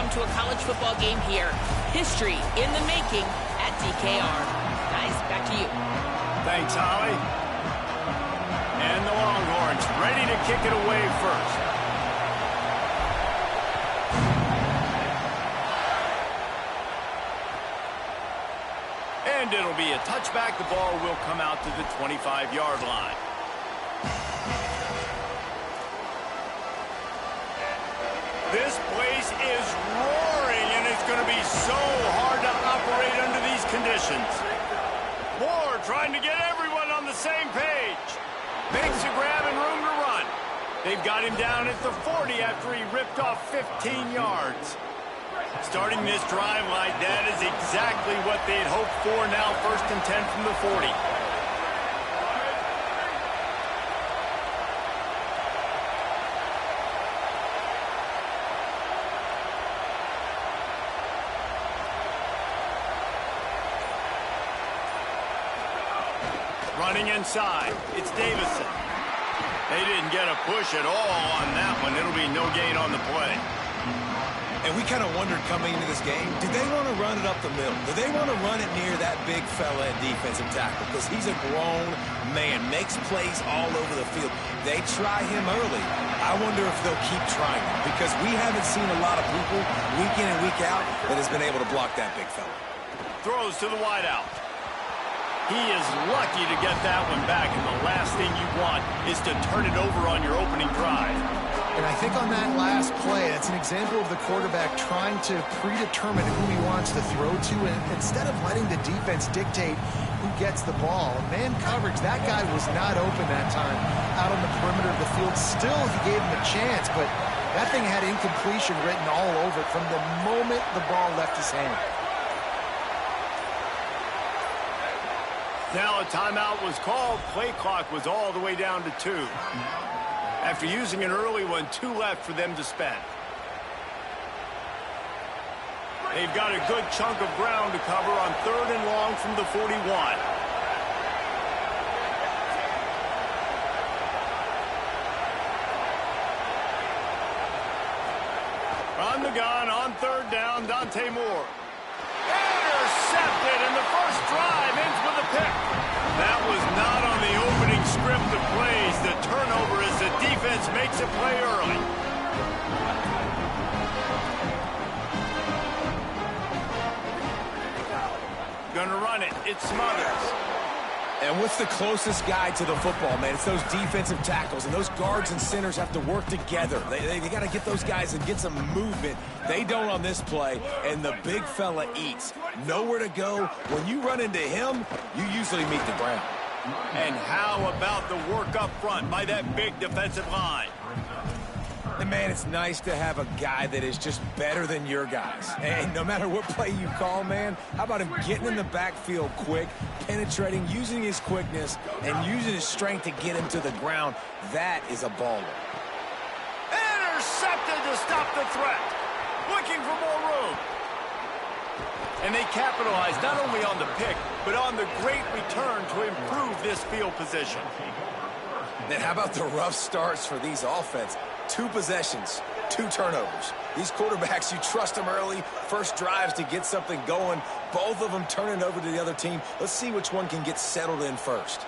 come to a college football game here. History in the making at DKR. Guys, back to you. Thanks, Holly. And the Longhorns ready to kick it away first. And it'll be a touchback. The ball will come out to the 25-yard line. This place is roaring, and it's going to be so hard to operate under these conditions. Moore trying to get everyone on the same page. Makes a grab and room to run. They've got him down at the 40 after he ripped off 15 yards. Starting this drive like that is exactly what they'd hoped for. Now 1st and 10 from the 40. Running inside, it's Davison. They didn't get a push at all on that one. It'll be no gain on the play. And we kind of wondered coming into this game, did they want to run it up the middle? Do they want to run it near that big fella at defensive tackle? Because he's a grown man, makes plays all over the field. They try him early. I wonder if they'll keep trying him, because we haven't seen a lot of people week in and week out that has been able to block that big fella. Throws to the wideout. He is lucky to get that one back, and the last thing you want is to turn it over on your opening drive. And I think on that last play, that's an example of the quarterback trying to predetermine who he wants to throw to, and instead of letting the defense dictate who gets the ball. Man coverage, that guy was not open that time out on the perimeter of the field. Still, he gave him a chance, but that thing had incompletion written all over it from the moment the ball left his hand. Now a timeout was called. Play clock was all the way down to 2. After using an early one, 2 left for them to spend. They've got a good chunk of ground to cover on 3rd and long from the 41. On the gun, on 3rd down, Dante Moore. Intercepted, and the first drive ends with a pick. That was not on the opening script of plays. The turnover as the defense makes a play early. Gonna run it. It's Smothers. And what's the closest guy to the football, man? It's those defensive tackles, and those guards and centers have to work together. They got to get those guys and get some movement. They don't on this play, and the big fella eats. Nowhere to go. When you run into him, you usually meet the ground. And how about the work up front by that big defensive line? And, man, it's nice to have a guy that is just better than your guys. And no matter what play you call, man, how about him getting in the backfield quick, penetrating, using his quickness, and using his strength to get him to the ground? That is a baller. Intercepted to stop the threat. Looking for more room. And they capitalized not only on the pick, but on the great return to improve this field position. And how about the rough starts for these offense? 2 possessions, 2 turnovers. These quarterbacks, you trust them early, first drives to get something going. Both of them turning over to the other team. Let's see which one can get settled in first.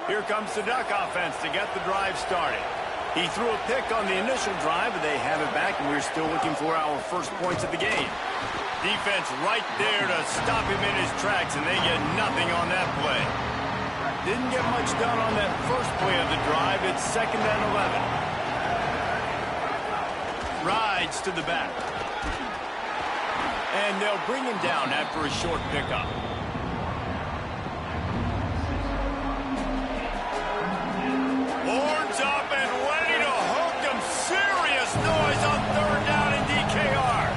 Here comes the Duck offense to get the drive started. He threw a pick on the initial drive, but they have it back, and we're still looking for our first points of the game. Defense right there to stop him in his tracks, and they get nothing on that play. Didn't get much done on that first play of the drive. It's 2nd and 11. Rides to the back. And they'll bring him down after a short pickup. Horns up and ready to hook them. Serious noise on 3rd down in DKR.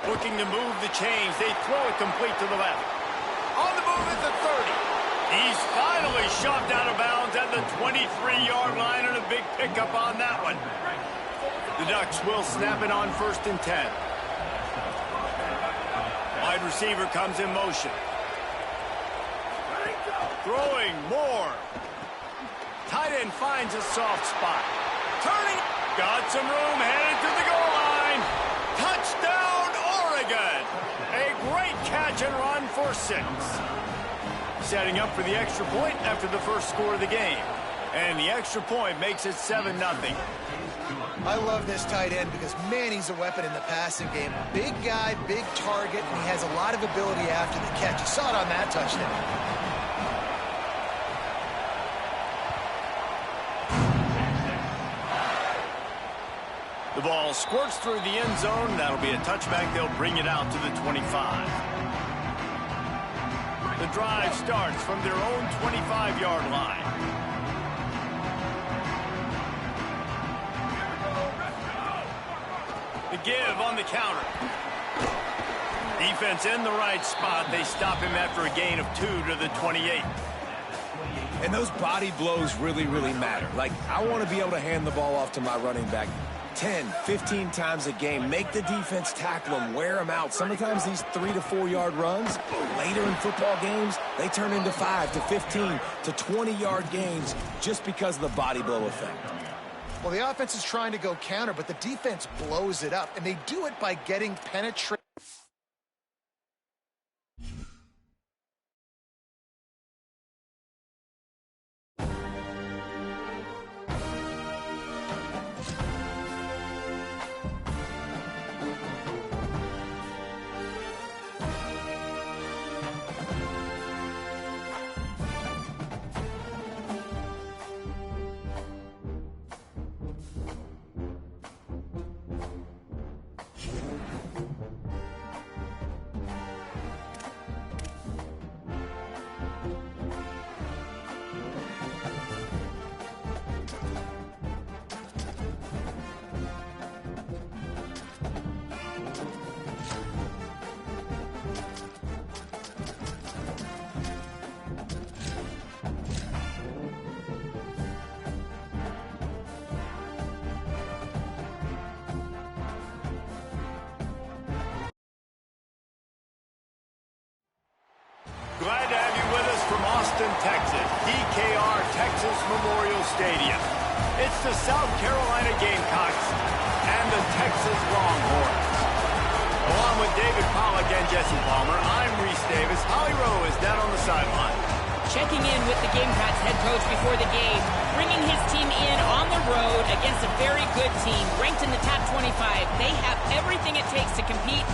Looking to move the chains. They throw it complete to the left. On the move at the 30. He's finally shoved out of bounds at the 23-yard line, and a big pickup on that one. The Ducks will snap it on 1st and 10. Wide receiver comes in motion. Throwing more. Tight end finds a soft spot. Turning. Got some room, headed to the goal line. Touchdown, Oregon. A great catch and run for 6. Setting up for the extra point after the first score of the game. And the extra point makes it 7-0. I love this tight end because, man, he's a weapon in the passing game. Big guy, big target, and he has a lot of ability after the catch. You saw it on that touchdown. The ball squirts through the end zone. That'll be a touchback. They'll bring it out to the 25. The drive starts from their own 25-yard line. The give on the counter. Defense in the right spot. They stop him after a gain of 2 to the 28. And those body blows really, really matter. Like, I want to be able to hand the ball off to my running back 10, 15 times a game. Make the defense tackle them, wear them out. Sometimes these 3 to 4 yard runs, later in football games, they turn into 5 to 15 to 20-yard gains just because of the body blow effect. Well, the offense is trying to go counter, but the defense blows it up, and they do it by getting penetrated. Glad to have you with us from Austin, Texas, DKR Texas Memorial Stadium. It's the South Carolina Gamecocks and the Texas Longhorns. Along with David Pollack and Jesse Palmer, I'm Reese Davis. Holly Rowe is down on the sideline. Checking in with the Gamecocks head coach before the game, bringing his team in on the road against a very good team, ranked in the top 25. They have everything it takes to compete.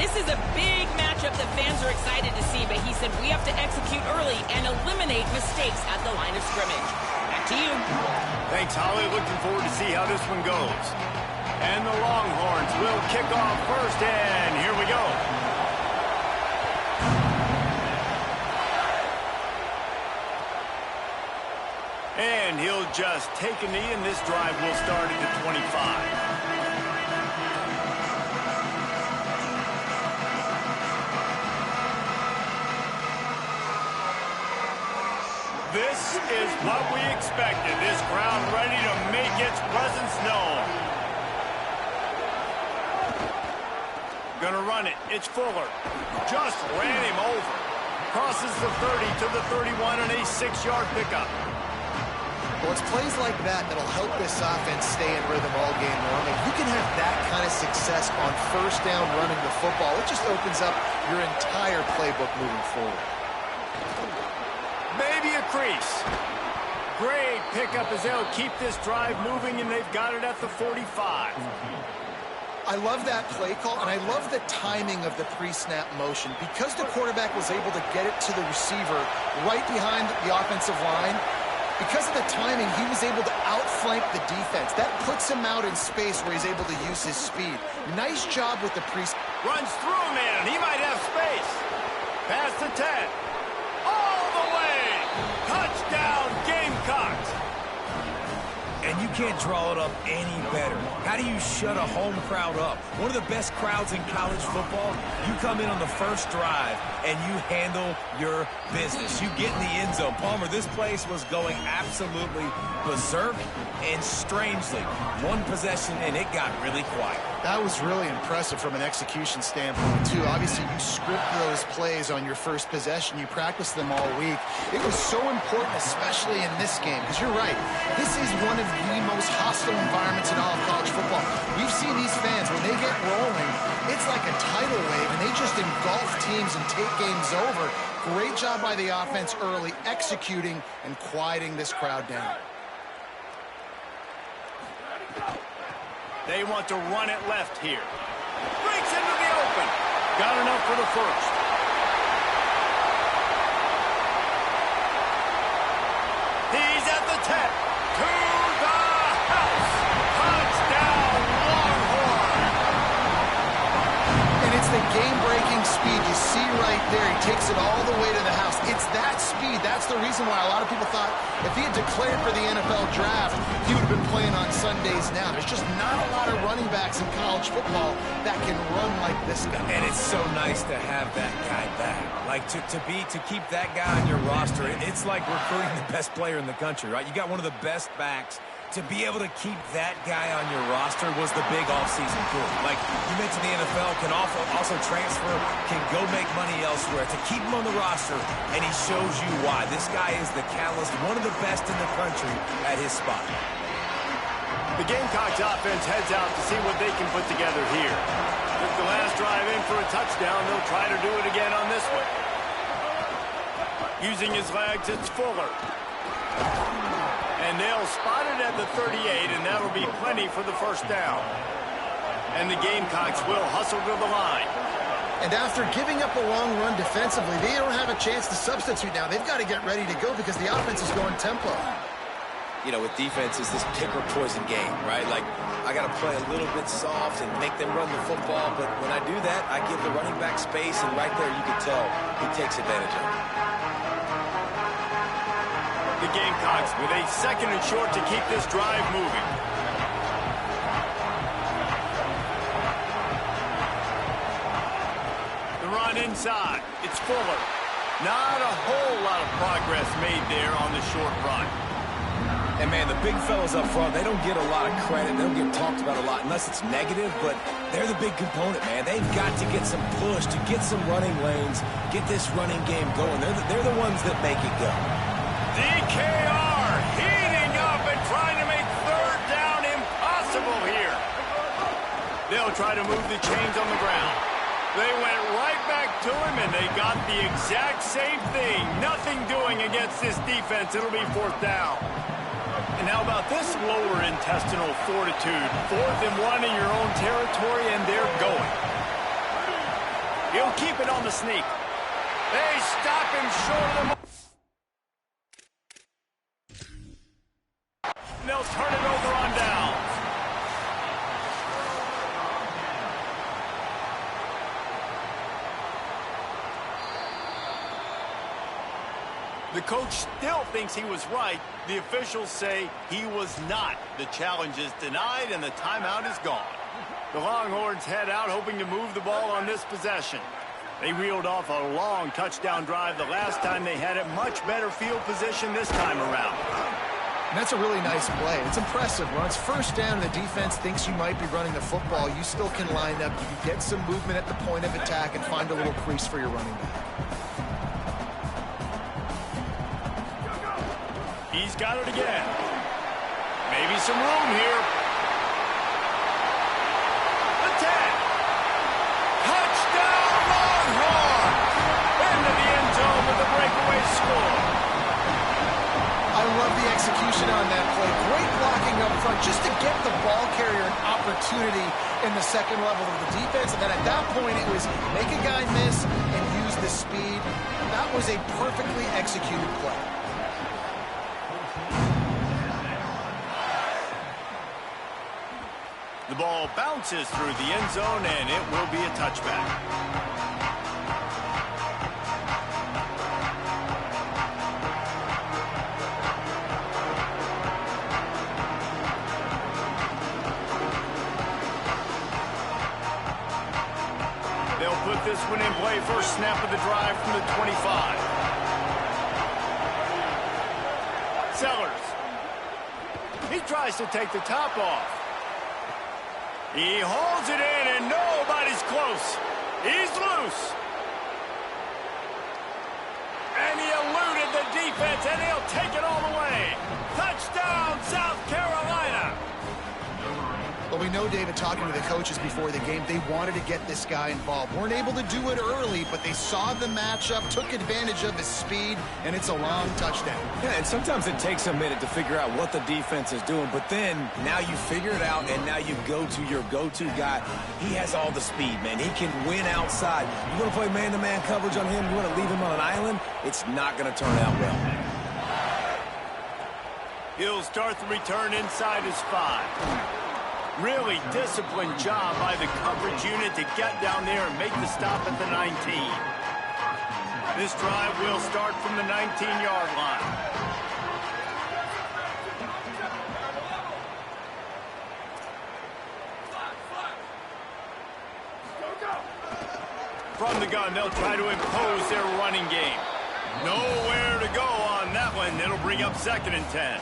This is a big matchup that fans are excited to see, but he said we have to execute early and eliminate mistakes at the line of scrimmage. Back to you. Thanks, Holly. Looking forward to see how this one goes. And the Longhorns will kick off first, and here we go. And he'll just take a knee, and this drive will start at the 25. This is what we expected. This crowd ready to make its presence known. Gonna run it. It's Fuller. Just ran him over. Crosses the 30 to the 31 on a 6-yard pickup. Well, it's plays like that that'll help this offense stay in rhythm all game long. If you can have that kind of success on first down running the football, it just opens up your entire playbook moving forward. Maybe a crease. Great pickup as they'll keep this drive moving, and they've got it at the 45. I love that play call, and I love the timing of the pre-snap motion. Because the quarterback was able to get it to the receiver right behind the offensive line, because of the timing, he was able to outflank the defense. That puts him out in space where he's able to use his speed. Nice job with the pre-snap. Runs through a man. He might have space. Past the 10. All the way. Touchdown, Gamecocks. And you can't draw it up any better. How do you shut a home crowd up? One of the best crowds in college football, you come in on the first drive and you handle your business. You get in the end zone. Palmer, this place was going absolutely berserk, and strangely, one possession and it got really quiet. That was really impressive from an execution standpoint, too. Obviously, you script those plays on your first possession. You practice them all week. It was so important, especially in this game, because you're right. This is one of the most hostile environments in all of college football. We've seen these fans, when they get rolling, it's like a tidal wave, and they just engulf teams and take games over. Great job by the offense early, executing and quieting this crowd down. They want to run it left here. Breaks into the open. Got enough for the first. He's at the 10. To the house. Touchdown, Longhorn. And it's the game-breaking speed you see right there. He takes it all the way to the house. It's that speed. That's the reason why a lot of people thought if he had declared for the NFL draft, he would have been playing on Sundays now. There's just not a lot of running backs in college football that can run like this guy. And it's so nice to have that guy back. Like, to keep that guy on your roster, it's like recruiting the best player in the country, right? You got one of the best backs. To be able to keep that guy on your roster was the big offseason pull. Like, you mentioned the NFL can also transfer, can go make money elsewhere. To keep him on the roster, and he shows you why. This guy is the catalyst, one of the best in the country at his spot. The Gamecocks offense heads out to see what they can put together here. Took the last drive in for a touchdown. They'll try to do it again on this one. Using his legs, it's Fuller. And they'll spot it at the 38, and that'll be plenty for the first down. And the Gamecocks will hustle to the line. And after giving up a long run defensively, they don't have a chance to substitute now. They've got to get ready to go because the offense is going tempo. You know, with defense, it's this pick or poison game, right? Like, I got to play a little bit soft and make them run the football, but when I do that, I give the running back space, and right there you can tell he takes advantage of it. The Gamecocks with a second and short to keep this drive moving. The run inside. It's Fuller. Not a whole lot of progress made there on the short run. And, man, the big fellas up front, they don't get a lot of credit. They don't get talked about a lot unless it's negative, but they're the big component, man. They've got to get some push, to get some running lanes, get this running game going. They're the ones that make it go. DKR heating up and trying to make third down impossible here. They'll try to move the chains on the ground. They went right back to him, and they got the exact same thing. Nothing doing against this defense. It'll be fourth down. And how about this lower intestinal fortitude? 4th and 1 in your own territory, and they're going. He'll keep it on the sneak. They stop him short of the... They'll turn it over on downs. The coach still thinks he was right. The officials say he was not. The challenge is denied, and the timeout is gone. The Longhorns head out, hoping to move the ball on this possession. They reeled off a long touchdown drive the last time they had it. Much better field position this time around. And that's a really nice play. It's impressive. When it's first down and the defense thinks you might be running the football, you still can line up. You can get some movement at the point of attack and find a little crease for your running back. He's got it again. Maybe some room here. The 10. Touchdown, Longhorn! Into the end zone with a breakaway score. I love the execution on that play. Great blocking up front just to get the ball carrier an opportunity in the second level of the defense. And then at that point, it was make a guy miss and use the speed. That was a perfectly executed play. The ball bounces through the end zone, and it will be a touchback. They'll put this one in play. First snap of the drive from the 25. Sellers. He tries to take the top off. He holds it in, and nobody's close. He's loose. And he eluded the defense, and he'll take it all the way. Touchdown, South Carolina. Well, we know, David, talking to the coaches before the game, they wanted to get this guy involved. Weren't able to do it early, but they saw the matchup, took advantage of his speed, and it's a long touchdown. Yeah, and sometimes it takes a minute to figure out what the defense is doing, but then now you figure it out, and now you go to your go-to guy. He has all the speed, man. He can win outside. You want to play man-to-man coverage on him? You want to leave him on an island? It's not going to turn out well. He'll start the return inside his 5. Really disciplined job by the coverage unit to get down there and make the stop at the 19. This drive will start from the 19-yard line. From the gun, they'll try to impose their running game. Nowhere to go on that one. It'll bring up 2nd and 10.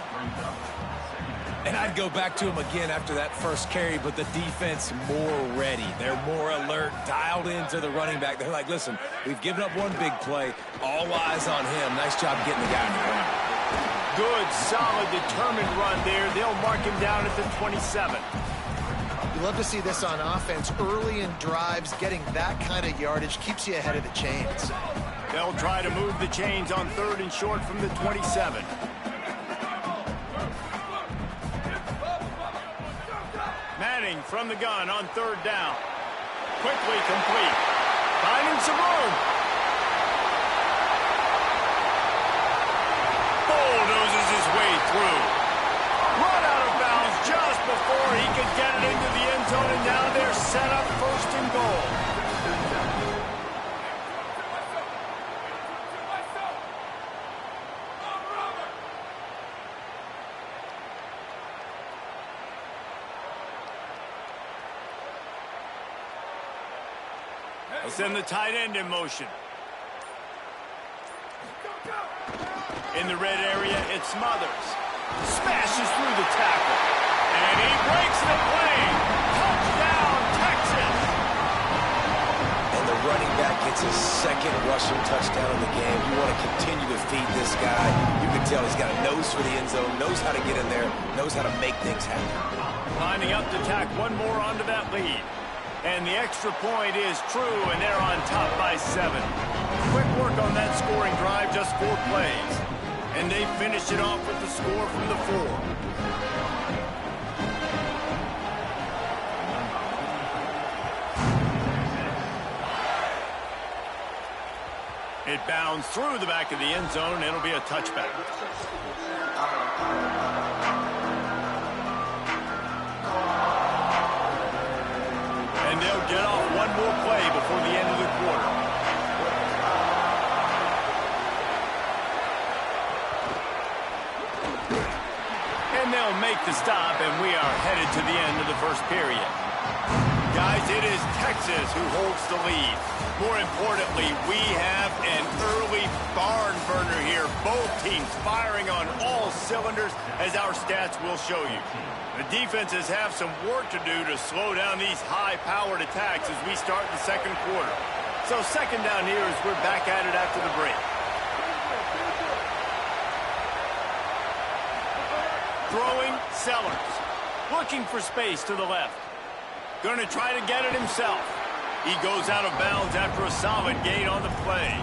And I'd go back to him again after that first carry, but the defense more ready. They're more alert, dialed into the running back. They're like, listen, we've given up one big play. All eyes on him. Nice job getting the guy in the run. Good, solid, determined run there. They'll mark him down at the 27. You love to see this on offense. Early in drives, getting that kind of yardage keeps you ahead of the chains. They'll try to move the chains on 3rd and short from the 27. Manning from the gun on 3rd down. Quickly complete. Finding some room. Bulldozes his way through. Run out of bounds just before he could get it into the end zone, and now they're set up 1st and goal. They'll send the tight end in motion. In the red area, it's Smothers. Smashes through the tackle. And he breaks the play. Touchdown, Texas. And the running back gets his 2nd rushing touchdown of the game. You want to continue to feed this guy. You can tell he's got a nose for the end zone, knows how to get in there, knows how to make things happen. Lining up to tack one more onto that lead. And the extra point is true, and they're on top by 7. Quick work on that scoring drive, just 4 plays. And they finish it off with the score from the 4. It bounds through the back of the end zone. It'll be a touchback. And they'll get off one more play before the end of the quarter. And they'll make the stop, and we are headed to the end of the first period. Guys, it is Texas who holds the lead. More importantly, we have an early barn burner here. Both teams firing on all cylinders, as our stats will show you. The defenses have some work to do to slow down these high-powered attacks as we start the 2nd quarter. So 2nd down here as we're back at it after the break. Throwing, Sellers. Looking for space to the left. Going to try to get it himself. He goes out of bounds after a solid gain on the play.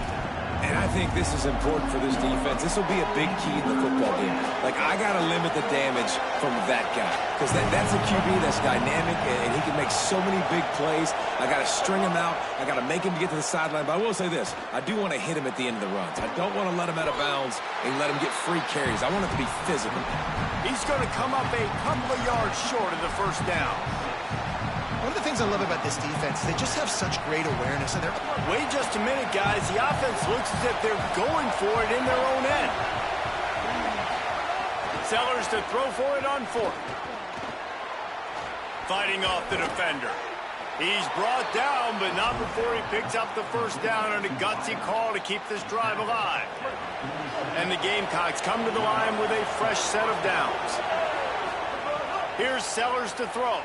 And I think this is important for this defense. This will be a big key in the football game. Like, I got to limit the damage from that guy. Because that's a QB that's dynamic, and he can make so many big plays. I got to string him out. I got to make him get to the sideline. But I will say this. I do want to hit him at the end of the runs. I don't want to let him out of bounds and let him get free carries. I want it to be physical. He's going to come up a couple of yards short of the 1st down. One of the things I love about this defense, they just have such great awareness. And wait just a minute, guys. The offense looks as if they're going for it in their own end. Sellers to throw for it on 4th. Fighting off the defender. He's brought down, but not before he picks up the first down on a gutsy call to keep this drive alive. And the Gamecocks come to the line with a fresh set of downs. Here's Sellers to throw.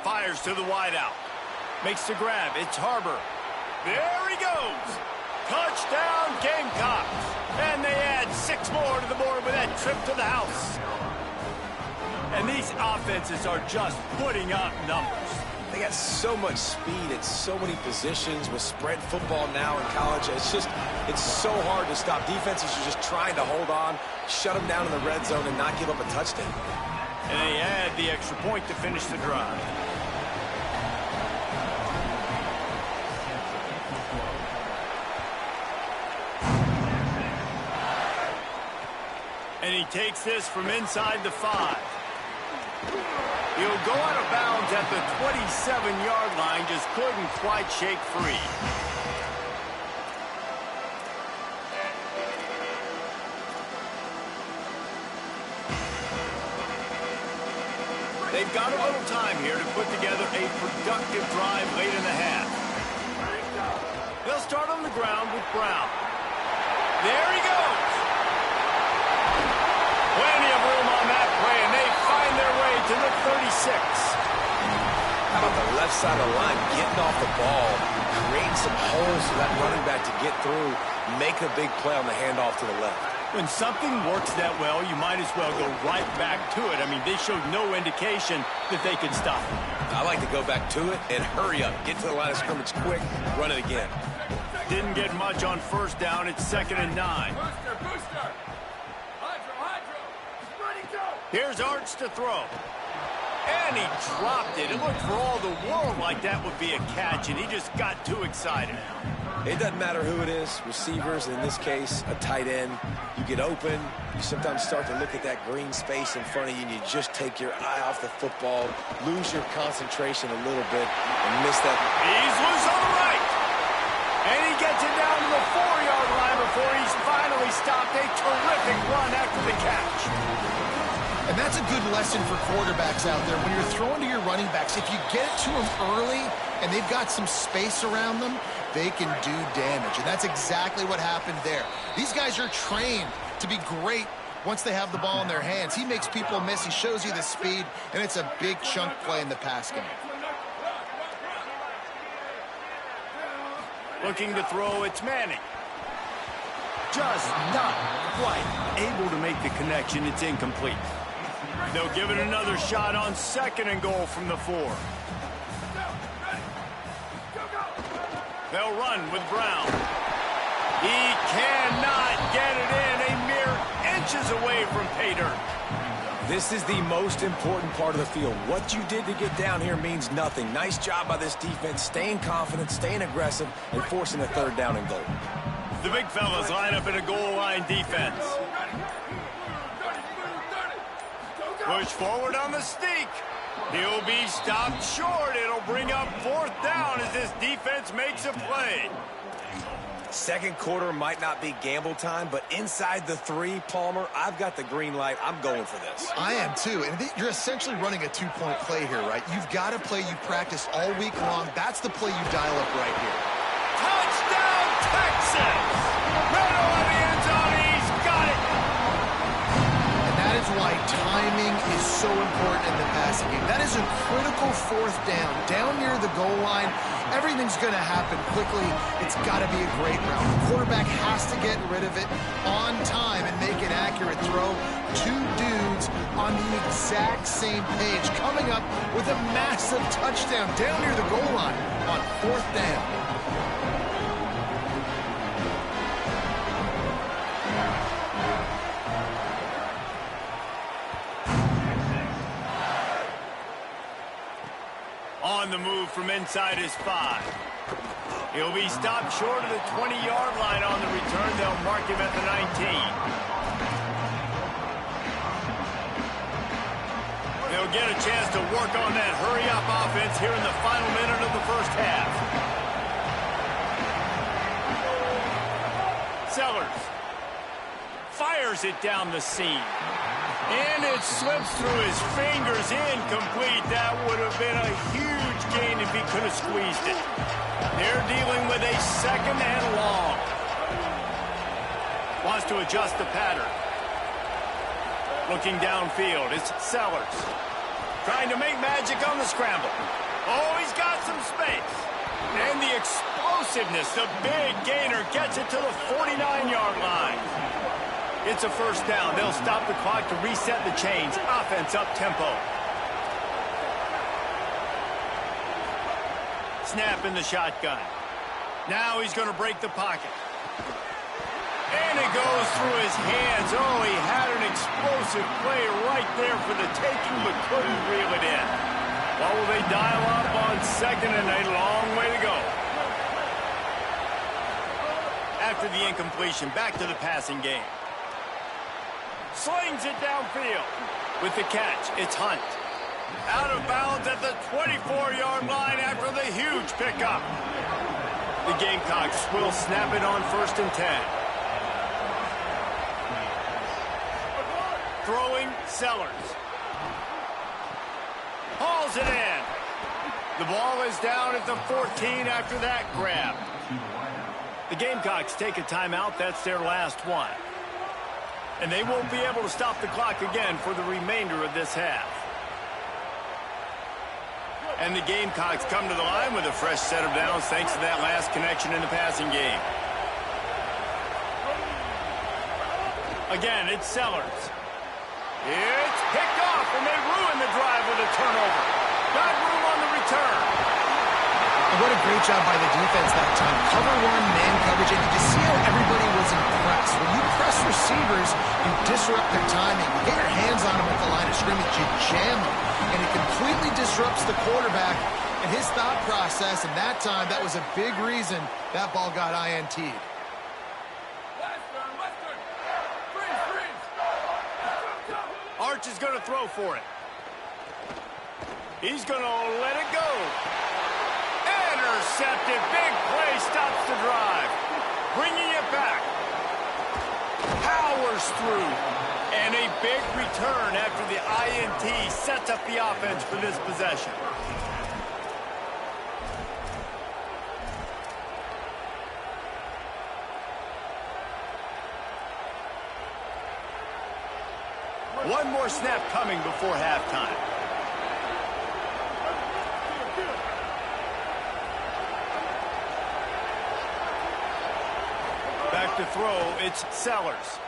Fires to the wideout. Makes the grab. It's Harbor. There he goes. Touchdown, Gamecocks. And they add 6 more to the board with that trip to the house. And these offenses are just putting up numbers. They got so much speed at so many positions with spread football now in college. It's so hard to stop. Defenses are just trying to hold on, shut them down in the red zone, and not give up a touchdown. And they add the extra point to finish the drive. And he takes this from inside the 5. He'll go out of bounds at the 27-yard line, just couldn't quite shake free. They've got a little time here to put together a productive drive late in the half. They'll start on the ground with Brown. There he goes. Plenty of room on that play, and they find their way to the 36. How about the left side of the line, getting off the ball, creating some holes for that running back to get through, make a big play on the handoff to the left. When something works that well, you might as well go right back to it. I mean, they showed no indication that they could stop it. I like to go back to it and hurry up. Get to the line of scrimmage quick, run it again. Didn't get much on first down. It's 2nd and 9. Booster. Here's Arts to throw. And he dropped it. It looked for all the world like that would be a catch, and he just got too excited. It doesn't matter who it is, receivers, in this case, a tight end. You get open, you sometimes start to look at that green space in front of you, and you just take your eye off the football, lose your concentration a little bit, and miss that. He's loose on the right. And he gets it down to the 4-yard line before he's finally stopped. A terrific run after the catch. And that's a good lesson for quarterbacks out there. When you're throwing to your running backs, if you get it to them early and they've got some space around them, they can do damage. And that's exactly what happened there. These guys are trained to be great once they have the ball in their hands. He makes people miss. He shows you the speed, and it's a big chunk play in the pass game. Looking to throw, it's Manning. Just not quite able to make the connection. It's incomplete. They'll give it another shot on 2nd and goal from the 4. They'll run with Brown. He cannot get it in. A mere inches away from pay dirt. This is the most important part of the field. What you did to get down here means nothing. Nice job by this defense, staying confident, staying aggressive, and forcing a 3rd down and goal. The big fellas line up in a goal line defense. Push forward on the sneak. He'll be stopped short. It'll bring up 4th down as this defense makes a play. Second quarter might not be gamble time, but inside the 3, Palmer, I've got the green light. I'm going for this. I am too. And you're essentially running a 2-point play here, right? You've got a play you practice all week long. That's the play you dial up right here. Touchdown, Texas! Right on the end zone. He's got it. And that is why timing is so important in the passing game. That is a critical 4th down. Down near the goal line, everything's going to happen quickly. It's got to be a great route. The quarterback has to get rid of it on time and make an accurate throw. 2 dudes on the exact same page, coming up with a massive touchdown down near the goal line on 4th down. On the move from inside his 5. He'll be stopped short of the 20-yard line on the return. They'll mark him at the 19. They'll get a chance to work on that hurry-up offense here in the final minute of the first half. Sellers fires it down the seam. And it slips through his fingers, incomplete. That would have been a huge gain if he could have squeezed it. They're dealing with a second and long. Wants to adjust the pattern. Looking downfield, it's Sellers. Trying to make magic on the scramble. Oh, he's got some space. And the explosiveness, the big gainer gets it to the 49-yard line. It's a first down. They'll stop the clock to reset the chains. Offense up-tempo. Snap in the shotgun. Now he's going to break the pocket. And it goes through his hands. Oh, he had an explosive play right there for the taking, but couldn't reel it in. Well, will they dial up on second and a long way to go? After the incompletion, back to the passing game. Slings it downfield. With the catch, it's Hunt. Out of bounds at the 24-yard line after the huge pickup. The Gamecocks will snap it on 1st and 10. Throwing, Sellers. Hauls it in. The ball is down at the 14 after that grab. The Gamecocks take a timeout. That's their last one. And they won't be able to stop the clock again for the remainder of this half. And the Gamecocks come to the line with a fresh set of downs thanks to that last connection in the passing game. Again, it's Sellers. It's picked off, and they ruin the drive with a turnover. Got room on the return. And what a great job by the defense that time. Cover one, man coverage, and you can see how everybody was impressed. When you press receivers, you disrupt their timing. You get your hands on them at the line of scrimmage, you jam them. And it completely disrupts the quarterback and his thought process. And that time, that was a big reason that ball got INT'd. Arch is going to throw for it. He's going to let it go. Intercepted. Big play stops the drive. Bringing it back. Powers through. And a big return after the INT sets up the offense for this possession. One more snap coming before halftime. Back to throw, it's Sellers.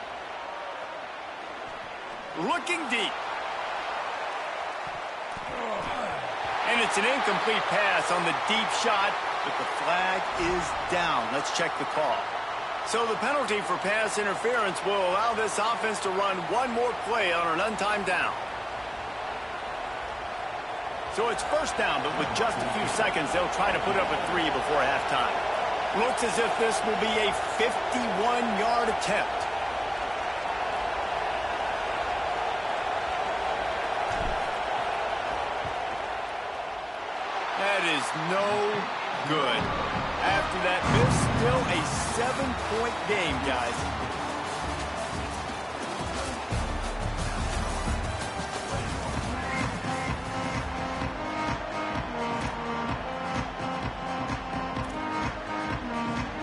Looking deep. And it's an incomplete pass on the deep shot, but the flag is down. Let's check the call. So the penalty for pass interference will allow this offense to run one more play on an untimed down. So it's first down, but with just a few seconds, they'll try to put up a 3 before halftime. Looks as if this will be a 51-yard attempt. That is no good. After that miss, still a 7-point game, guys.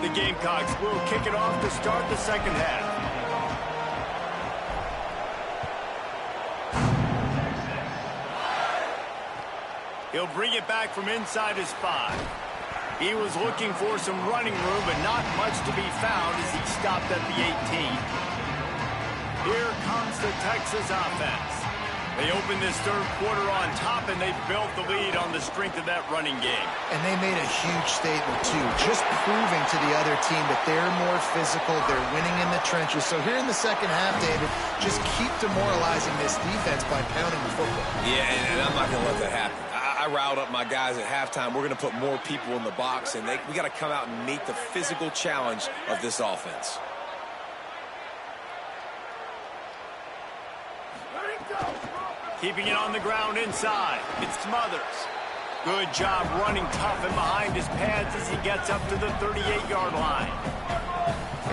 The Gamecocks will kick it off to start the second half. He'll bring it back from inside his 5. He was looking for some running room, but not much to be found as he stopped at the 18. Here comes the Texas offense. They opened this third quarter on top, and they built the lead on the strength of that running game. And they made a huge statement, too, just proving to the other team that they're more physical, they're winning in the trenches. So here in the second half, David, just keep demoralizing this defense by pounding the football. Yeah, and I'm not going to let that happen. I riled up my guys at halftime. We're going to put more people in the box, and we got to come out and meet the physical challenge of this offense. Keeping it on the ground inside. It's Smothers. Good job running tough and behind his pads as he gets up to the 38-yard line.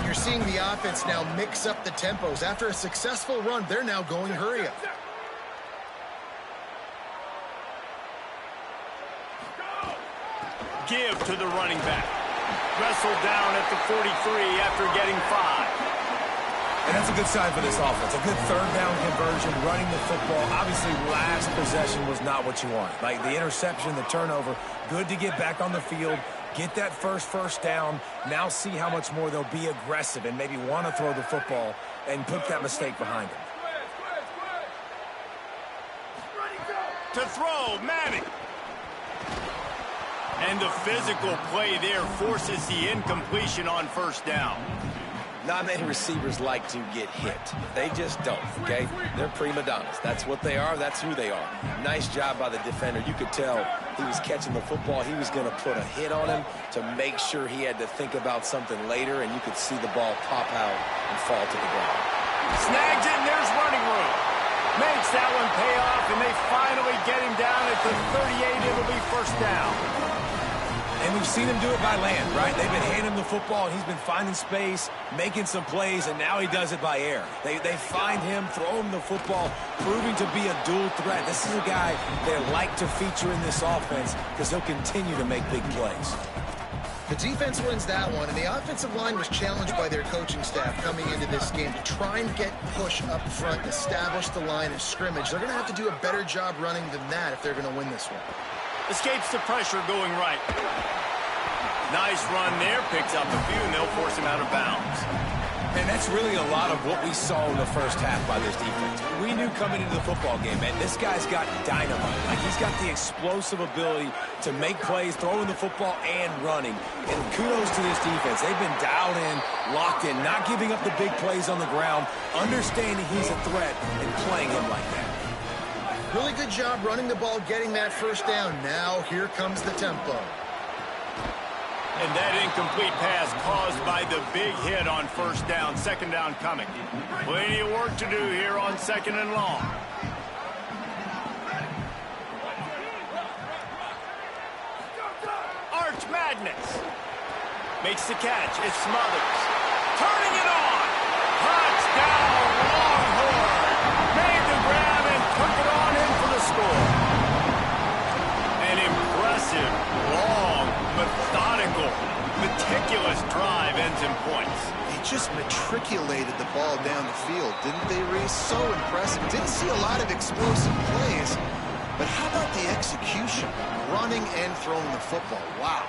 you're seeing the offense now mix up the tempos. After a successful run, they're now going hurry up. Give to the running back. Wrestled down at the 43 after getting 5. And that's a good sign for this offense. A good third down conversion, running the football. Obviously, last possession was not what you want. Like the interception, the turnover, good to get back on the field, get that first down. Now see how much more they'll be aggressive and maybe want to throw the football and put that mistake behind them. To throw, Manning. And the physical play there forces the incompletion on first down. Not many receivers like to get hit. They just don't, okay? They're prima donnas. That's what they are. That's who they are. Nice job by the defender. You could tell he was catching the football. He was going to put a hit on him to make sure he had to think about something later, and you could see the ball pop out and fall to the ground. Snags it, and there's running room. Makes that one pay off, and they finally get him down at the 38. It'll be first down. And we've seen him do it by land, right? They've been handing him the football, and he's been finding space, making some plays, and now he does it by air. They find him, throw him the football, proving to be a dual threat. This is a guy they like to feature in this offense because he'll continue to make big plays. The defense wins that one, and the offensive line was challenged by their coaching staff coming into this game to try and get push up front, establish the line of scrimmage. They're going to have to do a better job running than that if they're going to win this one. Escapes the pressure going right. Nice run there, picks up a few, and they'll force him out of bounds. And that's really a lot of what we saw in the first half by this defense. We knew coming into the football game, man, this guy's got dynamite. Like, he's got the explosive ability to make plays, throwing the football and running. And kudos to this defense. They've been dialed in, locked in, not giving up the big plays on the ground, understanding he's a threat and playing him like that. Really good job running the ball, getting that first down. Now here comes the tempo. And that incomplete pass caused by the big hit on first down. Second down coming. Plenty of work to do here on second and long. Arch Madness. Makes the catch. It Smothers. Turning it on. Touchdown, Longhorn. Made the grab and took it on in for the score. An impressive, long, methodical, meticulous drive ends in points. They just matriculated the ball down the field, didn't they, Reese? So impressive. Didn't see a lot of explosive plays, but how about the execution? Running and throwing the football. Wow.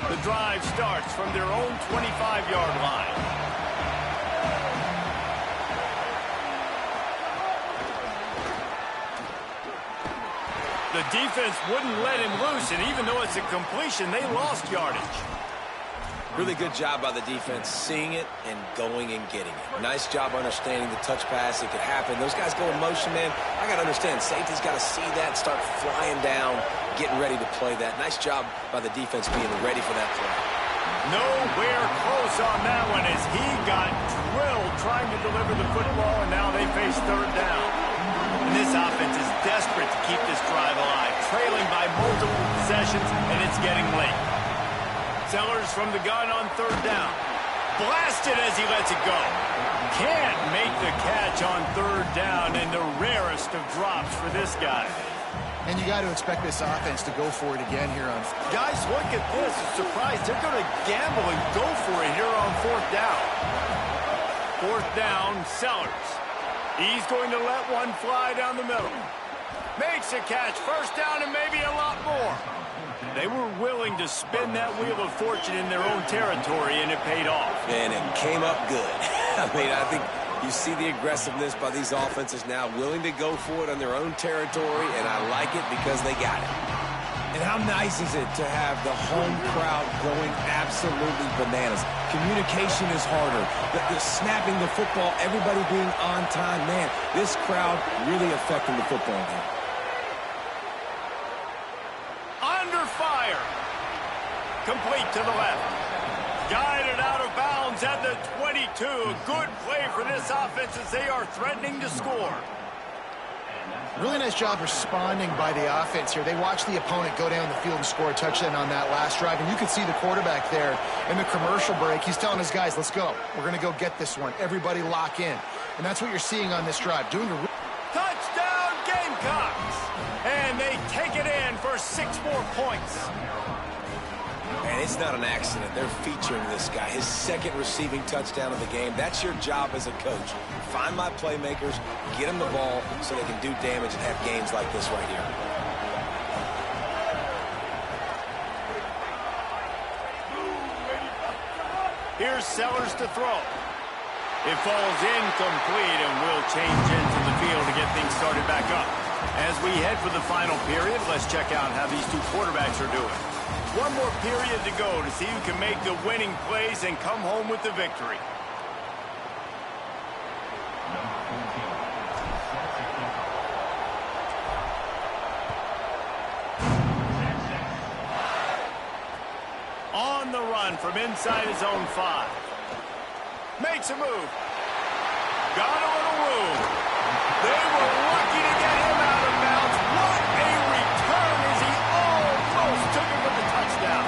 The drive starts from their own 25-yard line. The defense wouldn't let him loose, and even though it's a completion, they lost yardage. Really good job by the defense, seeing it and going and getting it. Nice job understanding the touch pass. It could happen. Those guys go in motion, man. I got to understand, safety's got to see that, start flying down, getting ready to play that. Nice job by the defense being ready for that play. Nowhere close on that one as he got drilled trying to deliver the football, and now they face third down. And this offense is desperate to keep this drive alive, trailing by multiple possessions, and it's getting late. Sellers from the gun on third down. Blasted as he lets it go. Can't make the catch on third down, and the rarest of drops for this guy. And you got to expect this offense to go for it again here on. Guys, look at this. I'm surprised they're going to gamble and go for it here on fourth down. Fourth down, Sellers. He's going to let one fly down the middle. Makes a catch. First down and maybe a lot more. They were willing to spin that wheel of fortune in their own territory, and it paid off. And it came up good. I mean, I think you see the aggressiveness by these offenses now, willing to go for it on their own territory, and I like it because they got it. And how nice is it to have the home crowd going absolutely bananas? Communication is harder. The snapping the football, everybody being on time. Man, this crowd really affecting the football game. Under fire. Complete to the left. Guided out of bounds Horns at the 22. A good play for this offense as they are threatening to score. Really nice job responding by the offense here. They watched the opponent go down the field and score a touchdown on that last drive, and you could see the quarterback there in the commercial break. He's telling his guys, let's go. We're going to go get this one. Everybody lock in. And that's what you're seeing on this drive. Touchdown Gamecocks! And they take it in for 6 more points. And it's not an accident. They're featuring this guy. His second receiving touchdown of the game. That's your job as a coach. Find my playmakers, get them the ball so they can do damage and have games like this right here. Here's Sellers to throw. It falls incomplete and will change into the field to get things started back up. As we head for the final period, let's check out how these two quarterbacks are doing. One more period to go to see who can make the winning plays and come home with the victory. On the run from inside his own 5. Makes a move. Got a little room. They were lucky to get him out of bounds. What a return as he almost took it for the touchdown.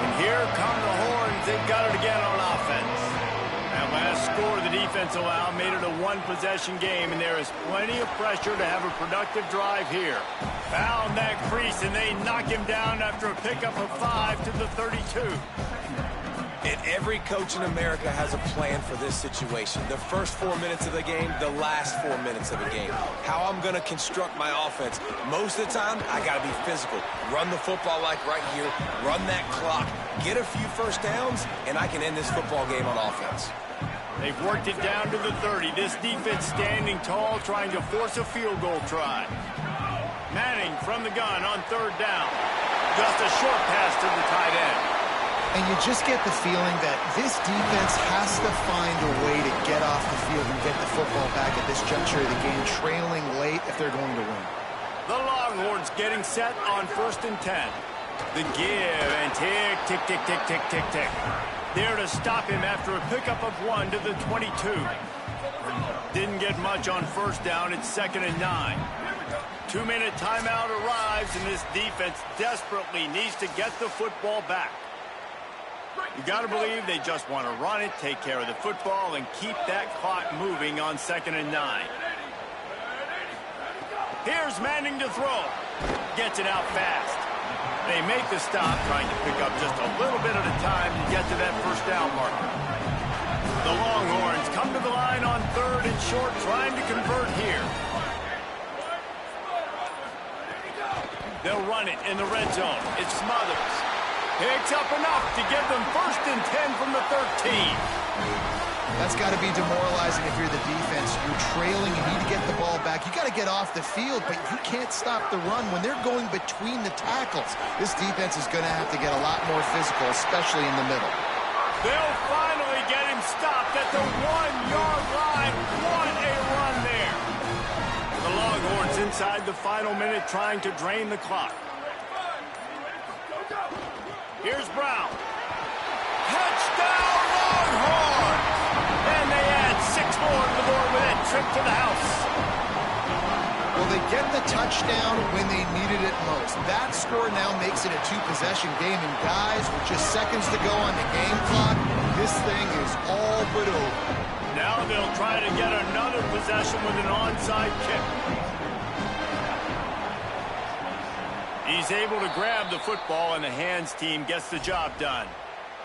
And here come the Horns. They've got it again on offense. That last score the defense allowed made it a one-possession game, and there is plenty of pressure to have a productive drive here. Found that crease, and they knock him down after a pickup of 5 to the 32. And every coach in America has a plan for this situation. The first 4 minutes of the game, the last 4 minutes of the game. How I'm going to construct my offense. Most of the time, I got to be physical. Run the football like right here. Run that clock. Get a few first downs, and I can end this football game on offense. They've worked it down to the 30. This defense standing tall, trying to force a field goal try. Manning from the gun on 3rd down. Just a short pass to the tight end. And you just get the feeling that this defense has to find a way to get off the field and get the football back at this juncture of the game, trailing late if they're going to win. The Longhorns getting set on 1st and 10. The give and tick, tick, tick, tick, tick, tick, tick. There to stop him after a pickup of 1 to the 22. Didn't get much on 1st down. It's 2nd and 9. 2-minute timeout arrives, and this defense desperately needs to get the football back. You got to believe they just want to run it, take care of the football, and keep that clock moving on 2nd and 9. Here's Manning to throw. Gets it out fast. They make the stop, trying to pick up just a little bit at a time to get to that 1st down marker. The Longhorns come to the line on 3rd and short, trying to convert here. They'll run it in the red zone. It's Smothers. Picks up enough to give them 1st and 10 from the 13. That's got to be demoralizing if you're the defense. You're trailing, you need to get the ball back. You got to get off the field, but you can't stop the run when they're going between the tackles. This defense is going to have to get a lot more physical, especially in the middle. They'll finally get him stopped at the 1-yard line. What a run there. The Longhorns inside the final minute trying to drain the clock. Here's Brown. Touchdown Longhorns! And they add 6 more to the board with that trip to the house. Well, they get the touchdown when they needed it most. That score now makes it a 2-possession game. And guys, with just seconds to go on the game clock, this thing is all but over. Now they'll try to get another possession with an onside kick. He's able to grab the football, and the hands team gets the job done.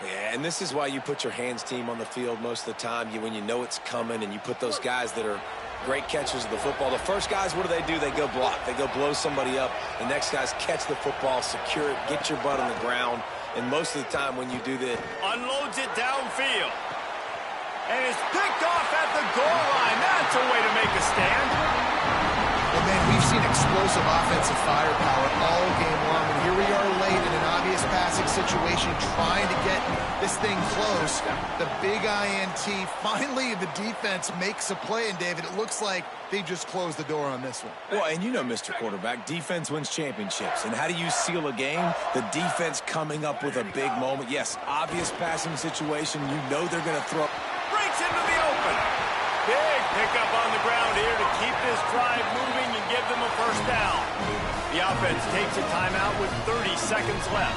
Yeah, and this is why you put your hands team on the field most of the time. When you know it's coming, and you put those guys that are great catchers of the football. The first guys, what do? They go block. They go blow somebody up. The next guys catch the football, secure it, get your butt on the ground. And most of the time when you do that, unloads it downfield. And it's picked off at the goal line. That's a way to make a stand. Well, man, we've seen explosive offensive firepower all game long, and here we are late in an obvious passing situation, trying to get this thing close. The big INT. Finally, the defense makes a play, and David, it looks like they just closed the door on this one. Well, and you know, Mr. Quarterback, defense wins championships. And how do you seal a game? The defense coming up with a big moment. Yes, obvious passing situation. You know they're going to throw. Breaks into the open. Big pickup on the ground here to keep this drive moving and give them a first down. The offense takes a timeout with 30 seconds left.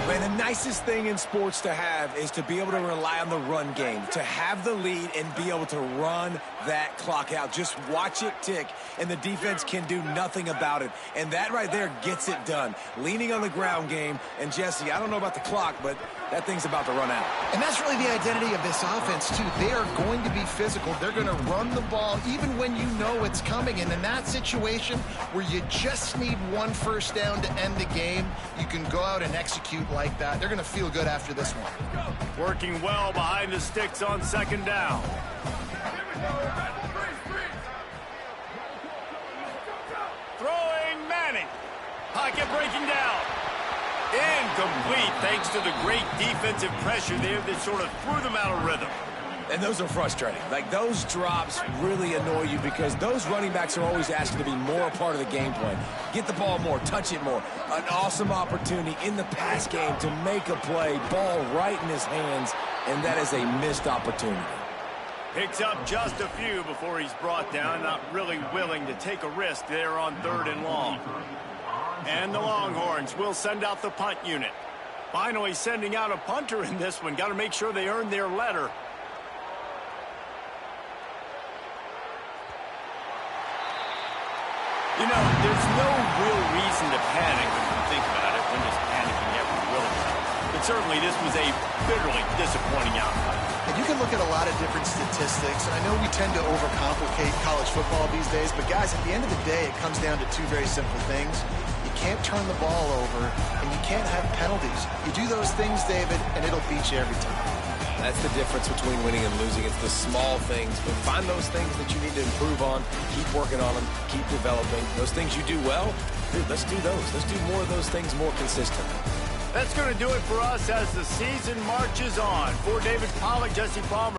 Man, the nicest thing in sports to have is to be able to rely on the run game, to have the lead and be able to run that clock out. Just watch it tick, and the defense can do nothing about it. And that right there gets it done. Leaning on the ground game, and Jesse, I don't know about the clock, but that thing's about to run out. And that's really the identity of this offense, too. They are going to be physical. They're going to run the ball even when you know it's coming. And in that situation where you just need one first down to end the game, you can go out and execute like that. They're going to feel good after this one. Working well behind the sticks on second down. Throwing Manning. Pocket breaking down. Incomplete thanks to the great defensive pressure there that sort of threw them out of rhythm. And those are frustrating. Like, those drops really annoy you because those running backs are always asking to be more a part of the game plan. Get the ball more, touch it more. An awesome opportunity in the pass game to make a play, ball right in his hands, and that is a missed opportunity. Picks up just a few before he's brought down, not really willing to take a risk there on 3rd and long. And the Longhorns will send out the punt unit. Finally sending out a punter in this one. Got to make sure they earn their letter. You know, there's no real reason to panic when you think about it. When just panicking ever really helps. But certainly this was a bitterly disappointing outcome. And you can look at a lot of different statistics, and I know we tend to overcomplicate college football these days, but guys, at the end of the day, it comes down to two very simple things. You can't turn the ball over, and you can't have penalties. You do those things, David, and it'll beat you every time. That's the difference between winning and losing. It's the small things, but find those things that you need to improve on, keep working on them, keep developing. Those things you do well, dude, let's do those. Let's do more of those things more consistently. That's going to do it for us as the season marches on. For David Pollack, Jesse Palmer.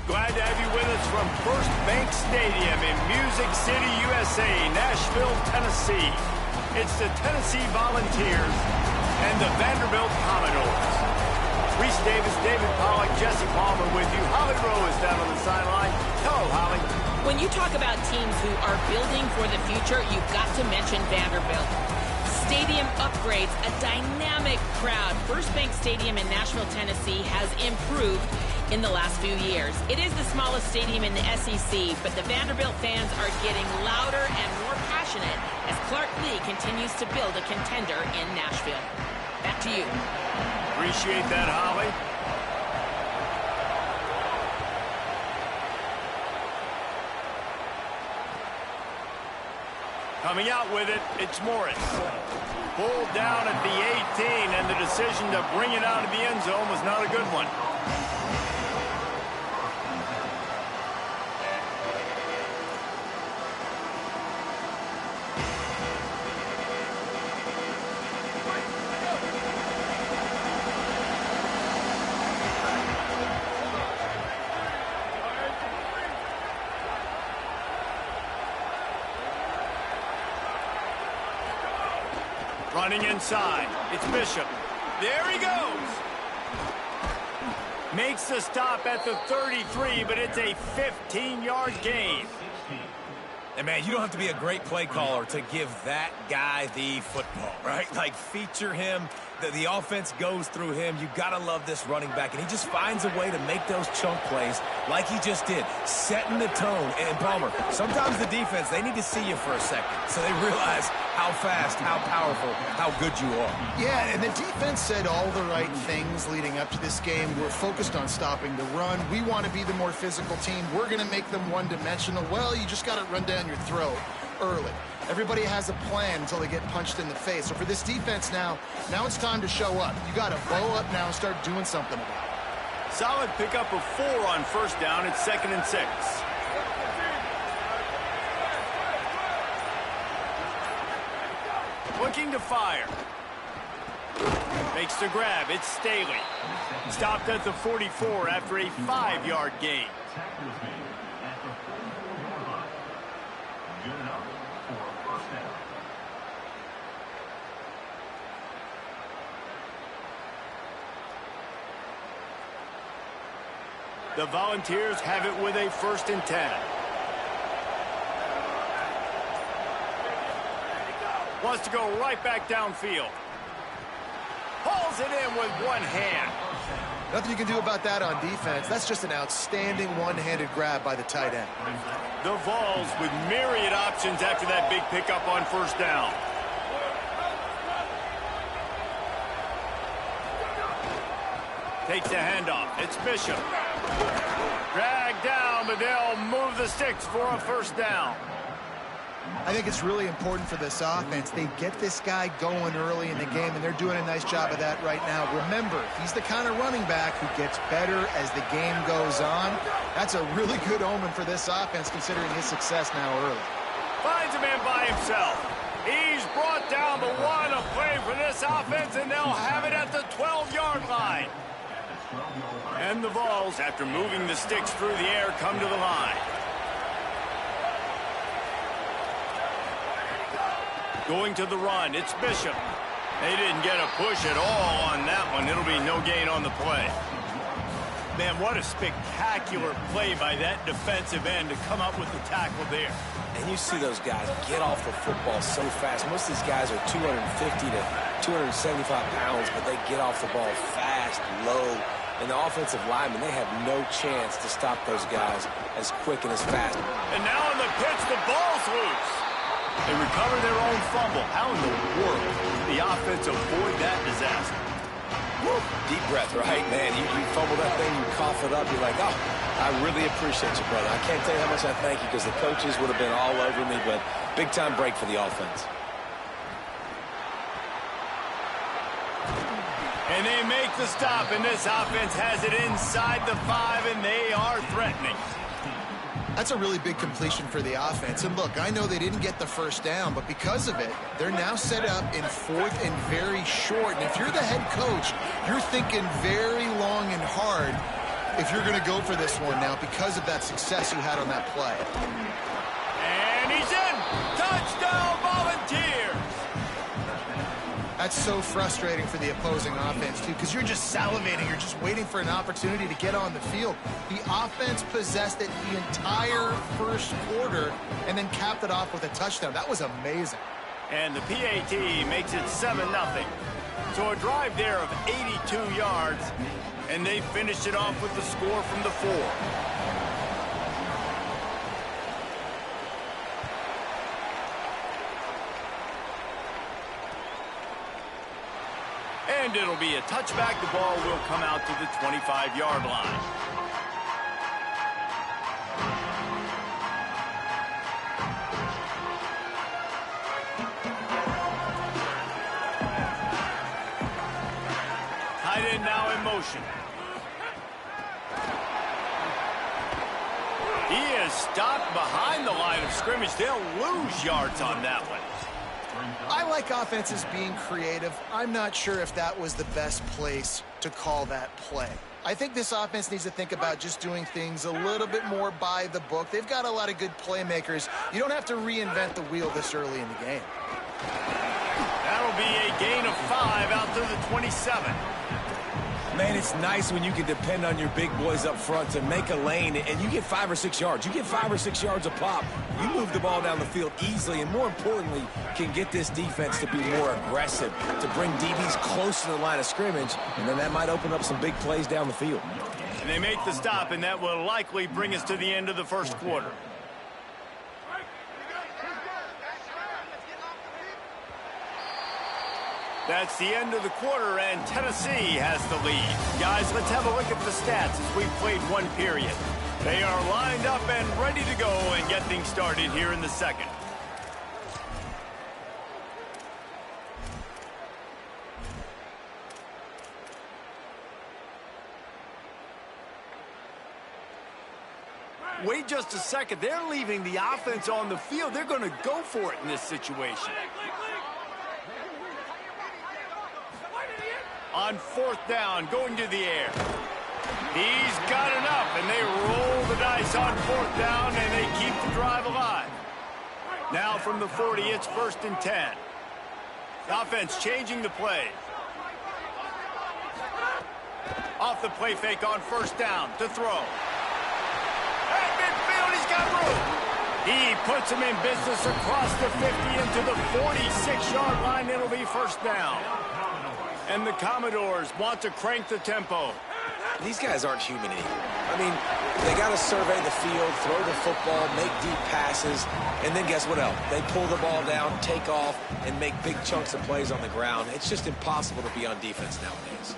Glad to have you with us from First Bank Stadium in Music City, USA, Nashville, Tennessee. It's the Tennessee Volunteers and the Vanderbilt Commodores. Reese Davis, David Pollack, Jesse Palmer with you. Holly Rowe is down on the sideline. Hello, Holly. When you talk about teams who are building for the future, you've got to mention Vanderbilt. Stadium upgrades, a dynamic crowd. First Bank Stadium in Nashville, Tennessee has improved in the last few years. It is the smallest stadium in the SEC, but the Vanderbilt fans are getting louder and more passionate as Clark Lee continues to build a contender in Nashville. Back to you. Appreciate that, Holly. Coming out with it, it's Morris. Pulled down at the 18, and the decision to bring it out of the end zone was not a good one. Running inside. It's Bishop. There he goes. Makes the stop at the 33, but it's a 15-yard gain. And, man, you don't have to be a great play caller to give that guy the football, right? Like, feature him. The offense goes through him. You got to love this running back. And he just finds a way to make those chunk plays like he just did, setting the tone. And, Palmer, sometimes the defense, they need to see you for a second so they realize how fast, how powerful, how good you are. Yeah, and the defense said all the right things leading up to this game. We're focused on stopping the run. We want to be the more physical team. We're going to make them one-dimensional. Well, you just got to run down your throat early. Everybody has a plan until they get punched in the face. So for this defense now it's time to show up. You got to bow up now and start doing something about it. Solid pickup of 4 on first down. It's 2nd and 6. Looking to fire. Makes the grab. It's Staley. Stopped at the 44 after a 5-yard gain. The Volunteers have it with a 1st and 10. Wants to go right back downfield. Pulls it in with one hand. Nothing you can do about that on defense. That's just an outstanding one-handed grab by the tight end. The Vols with myriad options after that big pickup on first down. Takes the handoff. It's Bishop. Dragged down, but they'll move the sticks for a 1st down. I think it's really important for this offense. They get this guy going early in the game, and they're doing a nice job of that right now. Remember, he's the kind of running back who gets better as the game goes on. That's a really good omen for this offense, considering his success now early. Finds a man by himself. He's brought down, but what a play for this offense, and they'll have it at the 12-yard line. And the Vols, after moving the sticks through the air, come to the line. Going to the run, it's Bishop. They didn't get a push at all on that one. It'll be no gain on the play. Man, what a spectacular play by that defensive end to come up with the tackle there. And you see those guys get off the football so fast. Most of these guys are 250 to 275 pounds, but they get off the ball fast, low. And the offensive linemen, they have no chance to stop those guys as quick and as fast. And now on the pitch, the ball's loose. They recover their own fumble. How in the world did the offense avoid that disaster? Woo. Deep breath, right? Man, you fumble that thing, you cough it up, you're like, oh, I really appreciate you, brother. I can't tell you how much I thank you because the coaches would have been all over me, but big-time break for the offense. And they make the stop, and this offense has it inside the 5, and they are threatening. That's a really big completion for the offense. And look, I know they didn't get the 1st down, but because of it, they're now set up in 4th and very short. And if you're the head coach, you're thinking very long and hard. if you're going to go for this one now because of that success you had on that play. And he's in! Touchdown, Volunteers! That's so frustrating for the opposing offense, too, because you're just salivating. You're just waiting for an opportunity to get on the field. The offense possessed it the entire first quarter and then capped it off with a touchdown. That was amazing. And the PAT makes it 7-0. So a drive there of 82 yards, and they finished it off with the score from the 4. And it'll be a touchback. The ball will come out to the 25-yard line. Tight end now in motion. He is stopped behind the line of scrimmage. They'll lose yards on that one. I like offenses being creative. I'm not sure if that was the best place to call that play. I think this offense needs to think about just doing things a little bit more by the book. They've got a lot of good playmakers. You don't have to reinvent the wheel this early in the game. That'll be a gain of 5 out to the 27. Man, it's nice when you can depend on your big boys up front to make a lane, and you get 5 or 6 yards. You get 5 or 6 yards a pop. You move the ball down the field easily, and more importantly, can get this defense to be more aggressive, to bring DBs close to the line of scrimmage, and then that might open up some big plays down the field. And they make the stop, and that will likely bring us to the end of the first quarter. That's the end of the quarter, and Tennessee has the lead. Guys, let's have a look at the stats as we've played one period. They are lined up and ready to go and get things started here in the second. Wait just a second. They're leaving the offense on the field. They're going to go for it in this situation. On 4th down, going to the air. He's got enough, and they roll the dice on 4th down, and they keep the drive alive. Now from the 40, it's 1st and 10. The offense changing the play. Off the play fake on 1st down to throw. At midfield, he's got room. He puts him in business across the 50 into the 46-yard line. It'll be 1st down. And the Commodores want to crank the tempo. These guys aren't human anymore. I mean, they got to survey the field, throw the football, make deep passes, and then guess what else? They pull the ball down, take off, and make big chunks of plays on the ground. It's just impossible to be on defense nowadays.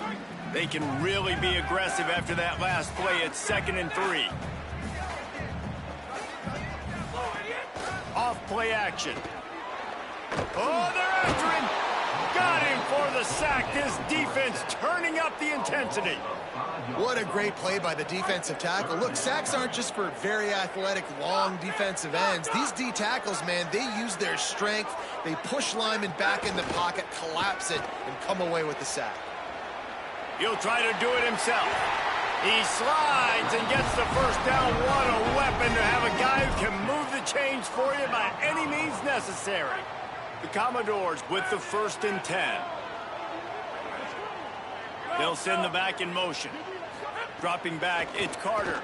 They can really be aggressive after that last play. It's 2nd and 3. Off play action. Oh, they're after him. Got him for the sack. This defense turning up the intensity. What a great play by the defensive tackle. Look, sacks aren't just for very athletic, long defensive ends. These D tackles, man, they use their strength. They push linemen back in the pocket, collapse it, and come away with the sack. He'll try to do it himself. He slides and gets the 1st down. What a weapon to have a guy who can move the chains for you by any means necessary. The Commodores with the 1st and 10. They'll send the back in motion. Dropping back, it's Carter.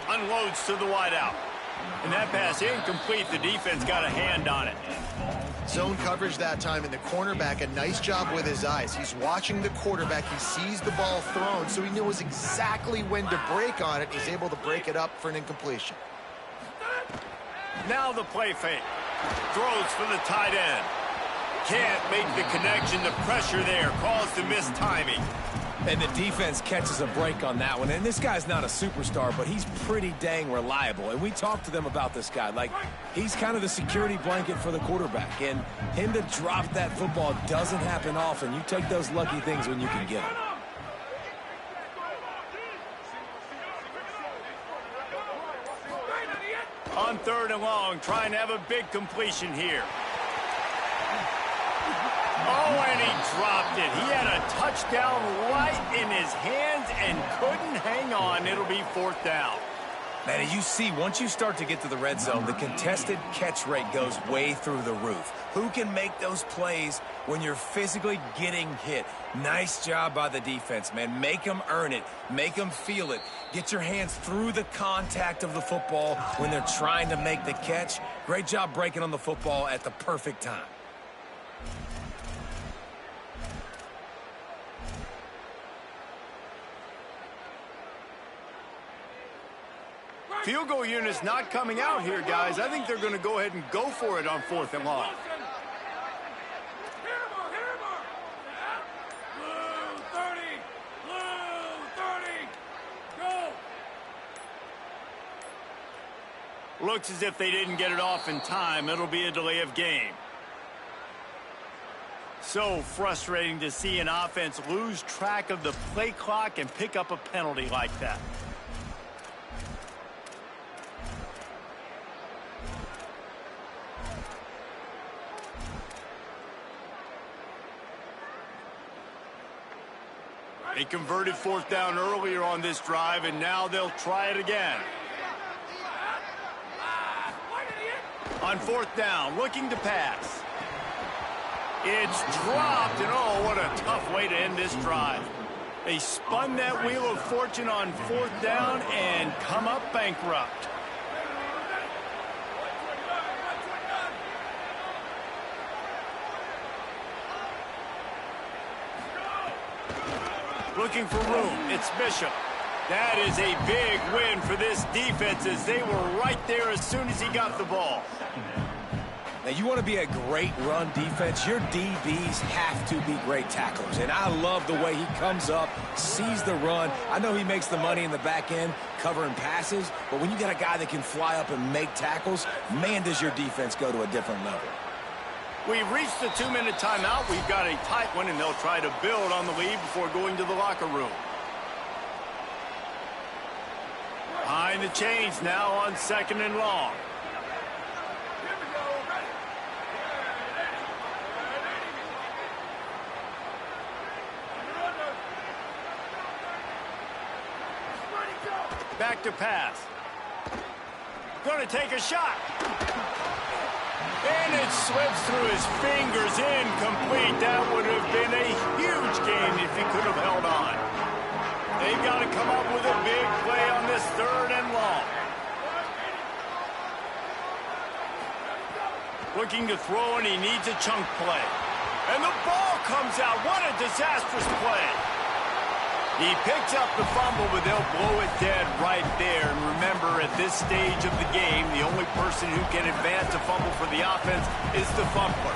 Unloads to the wideout. And that pass incomplete. The defense got a hand on it. Zone coverage that time, and the cornerback, a nice job with his eyes. He's watching the quarterback. He sees the ball thrown, so he knows exactly when to break on it. He's able to break it up for an incompletion. Now the play fake. Throws for the tight end. Can't make the connection. The pressure there caused the missed timing. And the defense catches a break on that one. And this guy's not a superstar, but he's pretty dang reliable. And we talked to them about this guy. Like, he's kind of the security blanket for the quarterback. And him to drop that football doesn't happen often. You take those lucky things when you can get them. On 3rd and long, trying to have a big completion here. Oh, and he dropped it. He had a touchdown right in his hands and couldn't hang on. It'll be 4th down. Man, you see, once you start to get to the red zone, the contested catch rate goes way through the roof. Who can make those plays when you're physically getting hit? Nice job by the defense, man. Make them earn it. Make them feel it. Get your hands through the contact of the football when they're trying to make the catch. Great job breaking on the football at the perfect time. Field goal unit's not coming out here, guys. I think they're going to go ahead and go for it on 4th and long. Looks as if they didn't get it off in time. It'll be a delay of game. So frustrating to see an offense lose track of the play clock and pick up a penalty like that. They converted 4th down earlier on this drive, and now they'll try it again. On 4th down, looking to pass. It's dropped, and oh, what a tough way to end this drive. They spun that wheel of fortune on 4th down and come up bankrupt. Looking for room. It's Bishop. That is a big win for this defense as they were right there as soon as he got the ball. Now, you want to be a great run defense, your DBs have to be great tacklers. And I love the way he comes up, sees the run. I know he makes the money in the back end covering passes, but when you got a guy that can fly up and make tackles, man, does your defense go to a different level. We've reached the 2-minute timeout. We've got a tight one, and they'll try to build on the lead before going to the locker room. Behind the chains now on 2nd and long. Back to pass. Going to take a shot. And it slips through his fingers, incomplete. That would have been a huge gain if he could have held on. They've got to come up with a big play on this 3rd and long. Looking to throw, and he needs a chunk play. And the ball comes out. What a disastrous play. He picks up the fumble, but they'll blow it dead right there. And remember, at this stage of the game, the only person who can advance a fumble for the offense is the fumbler.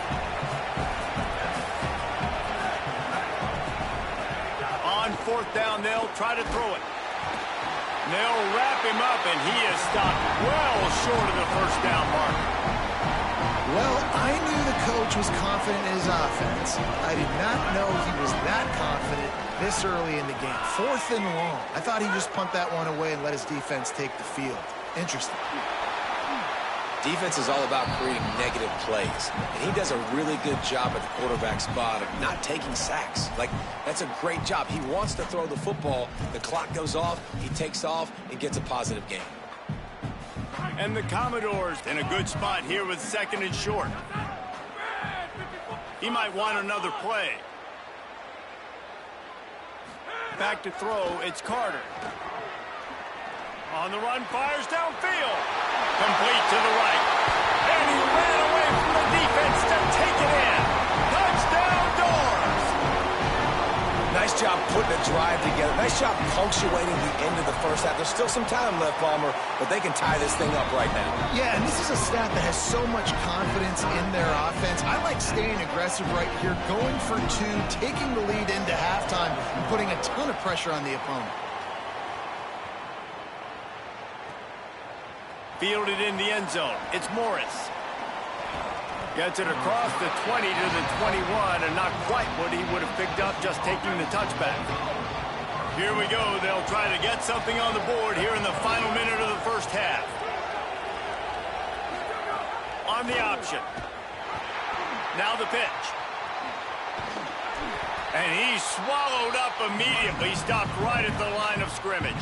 On 4th down, they'll try to throw it. They'll wrap him up, and he is stopped well short of the 1st down mark. Well, I knew the coach was confident in his offense. I did not know he was that confident this early in the game. 4th and long. I thought he'd just punt that one away and let his defense take the field. Interesting. Defense is all about creating negative plays, and he does a really good job at the quarterback spot of not taking sacks. Like, that's a great job. He wants to throw the football. The clock goes off, he takes off, and gets a positive gain. And the Commodores in a good spot here with 2nd and short. He might want another play. Back to throw, it's Carter. On the run, fires downfield. Complete to the right. And he ran away from the defense to take it in. Touchdown, Doors! Nice job putting a drive together. Nice job punctuating the end of the 1st half. There's still some time left, Palmer, but they can tie this thing up right now. Yeah, and this is a staff that has so much confidence in their offense. I like staying aggressive right here, going for 2, taking the lead into halftime, and putting a ton of pressure on the opponent. Fielded in the end zone. It's Morris. Gets it across the 20 to the 21, and not quite what he would have picked up just taking the touchback. Here we go. They'll try to get something on the board here in the final minute of the 1st half. On the option. Now the pitch. And he's swallowed up immediately, stopped right at the line of scrimmage.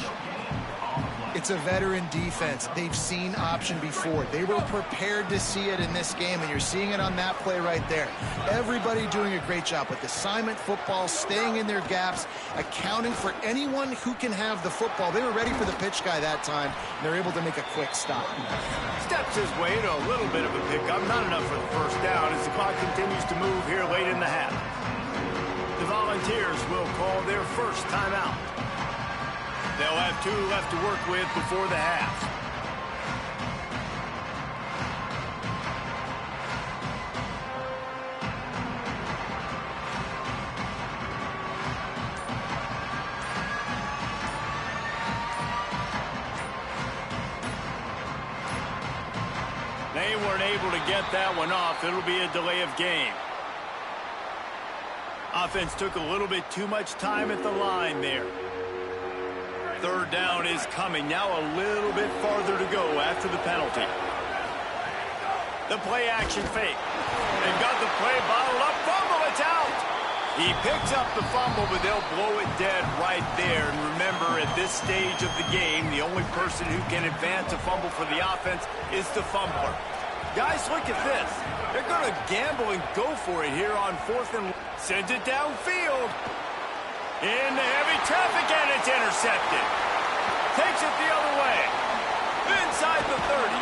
It's a veteran defense. They've seen option before. They were prepared to see it in this game, and you're seeing it on that play right there. Everybody doing a great job with assignment football, staying in their gaps, accounting for anyone who can have the football. They were ready for the pitch guy that time, and they're able to make a quick stop. Steps his way to a little bit of a pickup, not enough for the first down as the clock continues to move here late in the half. The Volunteers will call their first timeout. They'll have 2 left to work with before the half. They weren't able to get that one off. It'll be a delay of game. Offense took a little bit too much time at the line there. Third down is coming. Now a little bit farther to go after the penalty. The play action fake. They've got the play bottled up. Fumble, it's out. He picks up the fumble, but they'll blow it dead right there. And remember, at this stage of the game, the only person who can advance a fumble for the offense is the fumbler. Guys, look at this. They're going to gamble and go for it here on 4th and... Sends it downfield. Into heavy traffic, and it's intercepted. Takes it the other way. Inside the 30.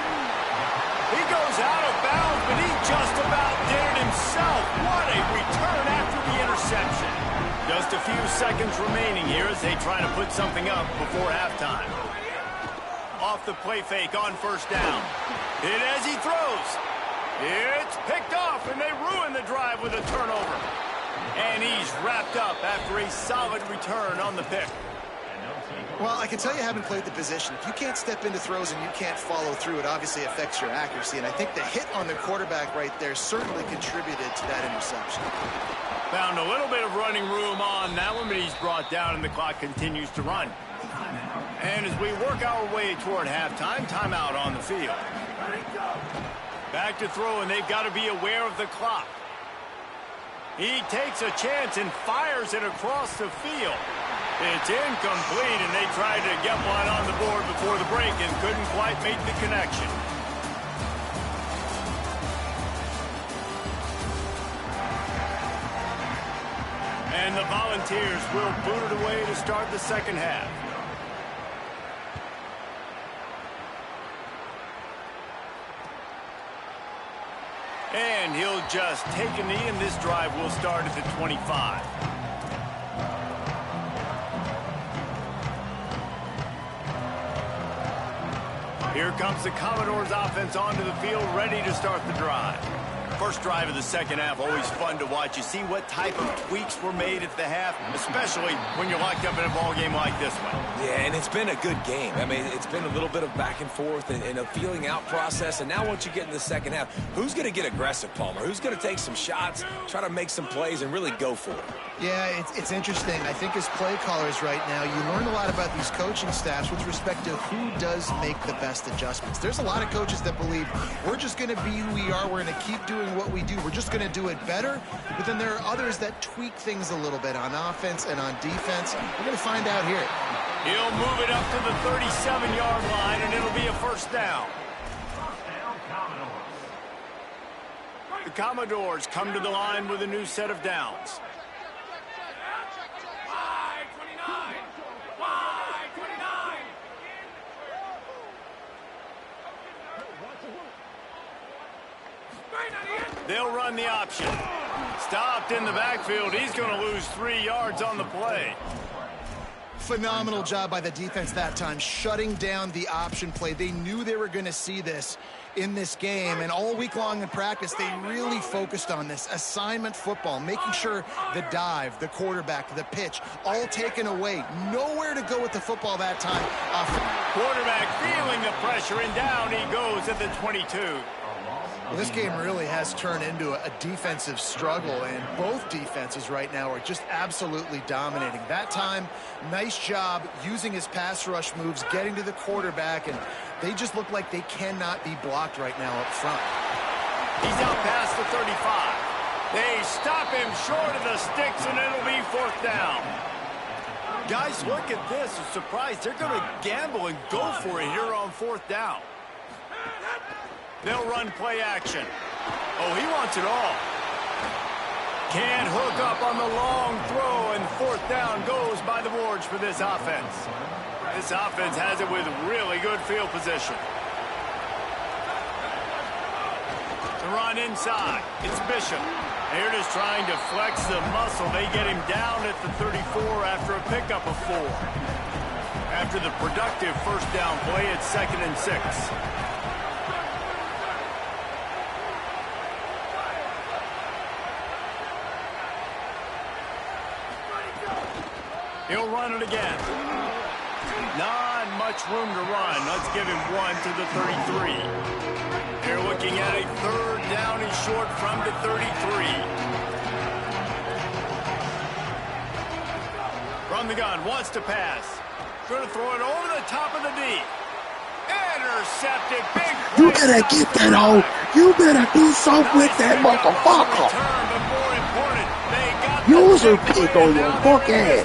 He goes out of bounds, but he just about did it himself. What a return after the interception. Just a few seconds remaining here as they try to put something up before halftime. Off the play fake on first down. Hit as he throws. It's picked off, and they ruin the drive with a turnover. And he's wrapped up after a solid return on the pick. Well, I can tell you haven't played the position. If you can't step into throws and you can't follow through, it obviously affects your accuracy. And I think the hit on the quarterback right there certainly contributed to that interception. Found a little bit of running room on that one, but he's brought down and the clock continues to run. And as we work our way toward halftime, timeout on the field. Back to throw, and they've got to be aware of the clock. He takes a chance and fires it across the field. It's incomplete, and they tried to get one on the board before the break and couldn't quite make the connection. And the Volunteers will boot it away to start the second half. And he'll just take a knee, and this drive will start at the 25. Here comes the Commodores offense onto the field, ready to start the drive. First drive of the second half, always fun to watch. You see what type of tweaks were made at the half, especially when you're locked up in a ball game like this one. Yeah, and it's been a good game. I mean, it's been a little bit of back and forth and a feeling out process. And now once you get in the second half, who's going to get aggressive, Palmer? Who's going to take some shots, try to make some plays, and really go for it? Yeah, it's interesting. I think as play callers right now, you learn a lot about these coaching staffs with respect to who does make the best adjustments. There's a lot of coaches that believe we're just going to be who we are. We're going to keep doing what we do. We're just going to do it better. But then there are others that tweak things a little bit on offense and on defense. We're going to find out here. He'll move it up to the 37-yard line, and it'll be a first down. The Commodores come to the line with a new set of downs. They'll run the option. Stopped in the backfield. He's going to lose 3 yards on the play. Phenomenal job by the defense that time, shutting down the option play. They knew they were going to see this in this game, and all week long in practice, they really focused on this assignment football, making sure the dive, the quarterback, the pitch, all taken away. Nowhere to go with the football that time. Quarterback feeling the pressure, and down he goes at the 22. Well, this game really has turned into a defensive struggle, and both defenses right now are just absolutely dominating. That time, nice job using his pass rush moves, getting to the quarterback, and they just look like they cannot be blocked right now up front. He's out past the 35. They stop him short of the sticks, and it'll be 4th down. Guys, look at this. I'm surprised they're going to gamble and go for it here on 4th down. They'll run play action. Oh, he wants it all. Can't hook up on the long throw, and 4th down goes by the boards for this offense. This offense has it with really good field position. The run inside. It's Bishop. They're just trying to flex the muscle. They get him down at the 34 after a pickup of 4. After the productive 1st down play, it's 2nd and 6. He'll run it again. Not much room to run. Let's give him 1 to the 33. They're looking at a 3rd down and short from the 33. From the gun, wants to pass. Going to throw it over the top of the D. Intercepted. Big play. You better get that hole. You better do something with that motherfucker. Use your pick on your fuck ass.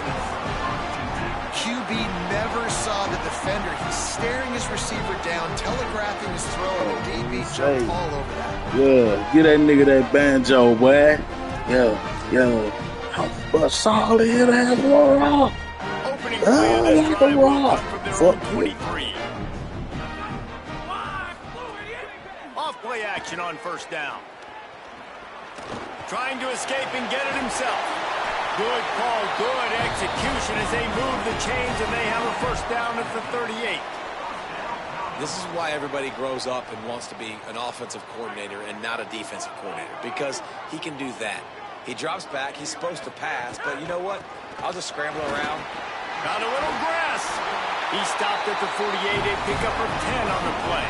QB never saw the defender. He's staring his receiver down, telegraphing his throw, and the DB jumped all over that. Yeah, get that nigga that banjo, boy. Yo. How solid ass rock. Opening play of this drive will come from their own 23. Off play action on 1st down. Trying to escape and get it himself. Good call, good execution as they move the chains, and they have a 1st down at the 38. This is why everybody grows up and wants to be an offensive coordinator and not a defensive coordinator, because he can do that. He drops back. He's supposed to pass, but you know what? I'll just scramble around. Got a little grass. He stopped at the 48, a pickup of 10 on the play.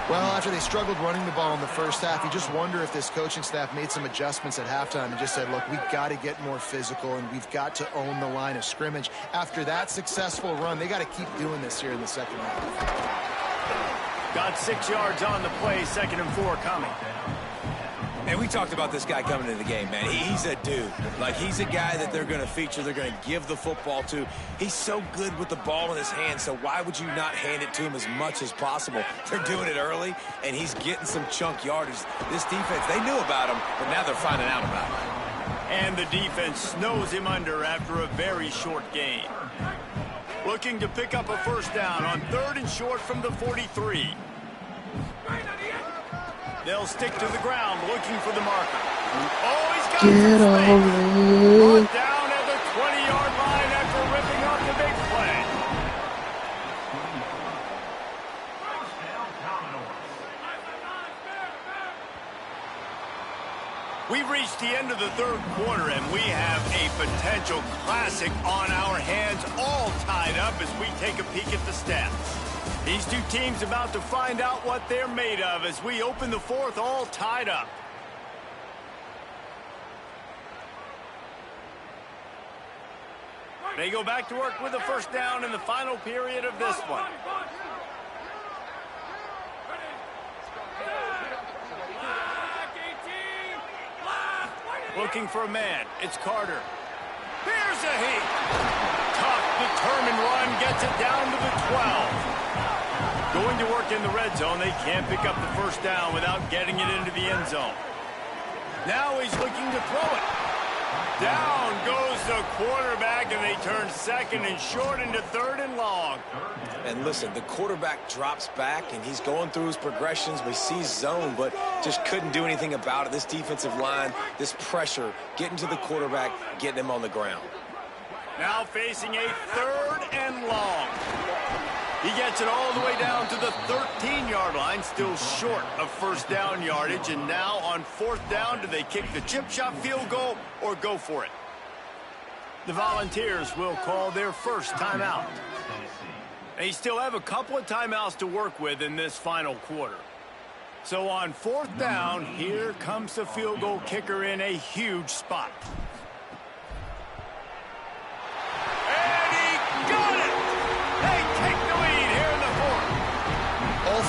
Well, after they struggled running the ball in the 1st half, you just wonder if this coaching staff made some adjustments at halftime and just said, look, we've got to get more physical and we've got to own the line of scrimmage. After that successful run, they got to keep doing this here in the 2nd half. Got 6 yards on the play, 2nd and 4 coming. And we talked about this guy coming into the game, man. He's a dude. Like, he's a guy that they're going to feature, they're going to give the football to. He's so good with the ball in his hand, so why would you not hand it to him as much as possible? They're doing it early, and he's getting some chunk yardage. This defense, they knew about him, but now they're finding out about him. And the defense snows him under after a very short gain. Looking to pick up a 1st down on 3rd and short from the 43. They'll stick to the ground, looking for the marker. Oh, he's got Get over it. down at the 20-yard line after ripping off the big play. We've reached the end of the 3rd quarter, and we have a potential classic on our hands, all tied up as we take a peek at the stats. These two teams about to find out what they're made of as we open the 4th, all tied up. They go back to work with a 1st down in the final period of this one. Looking for a man. It's Carter. Here's a heat. Tough, determined run. Gets it down to the 12. Going to work in the red zone. They can't pick up the 1st down without getting it into the end zone. Now he's looking to throw it. Down goes the quarterback, and they turn 2nd and short into 3rd and long. And listen, the quarterback drops back, and he's going through his progressions. We see zone, but just couldn't do anything about it. This defensive line, this pressure, getting to the quarterback, getting him on the ground. Now facing a 3rd and long. He gets it all the way down to the 13-yard line, still short of 1st down yardage. And now on 4th down, do they kick the chip shot field goal or go for it? The Volunteers will call their 1st timeout. They still have a couple of timeouts to work with in this final quarter. So on 4th down, here comes the field goal kicker in a huge spot.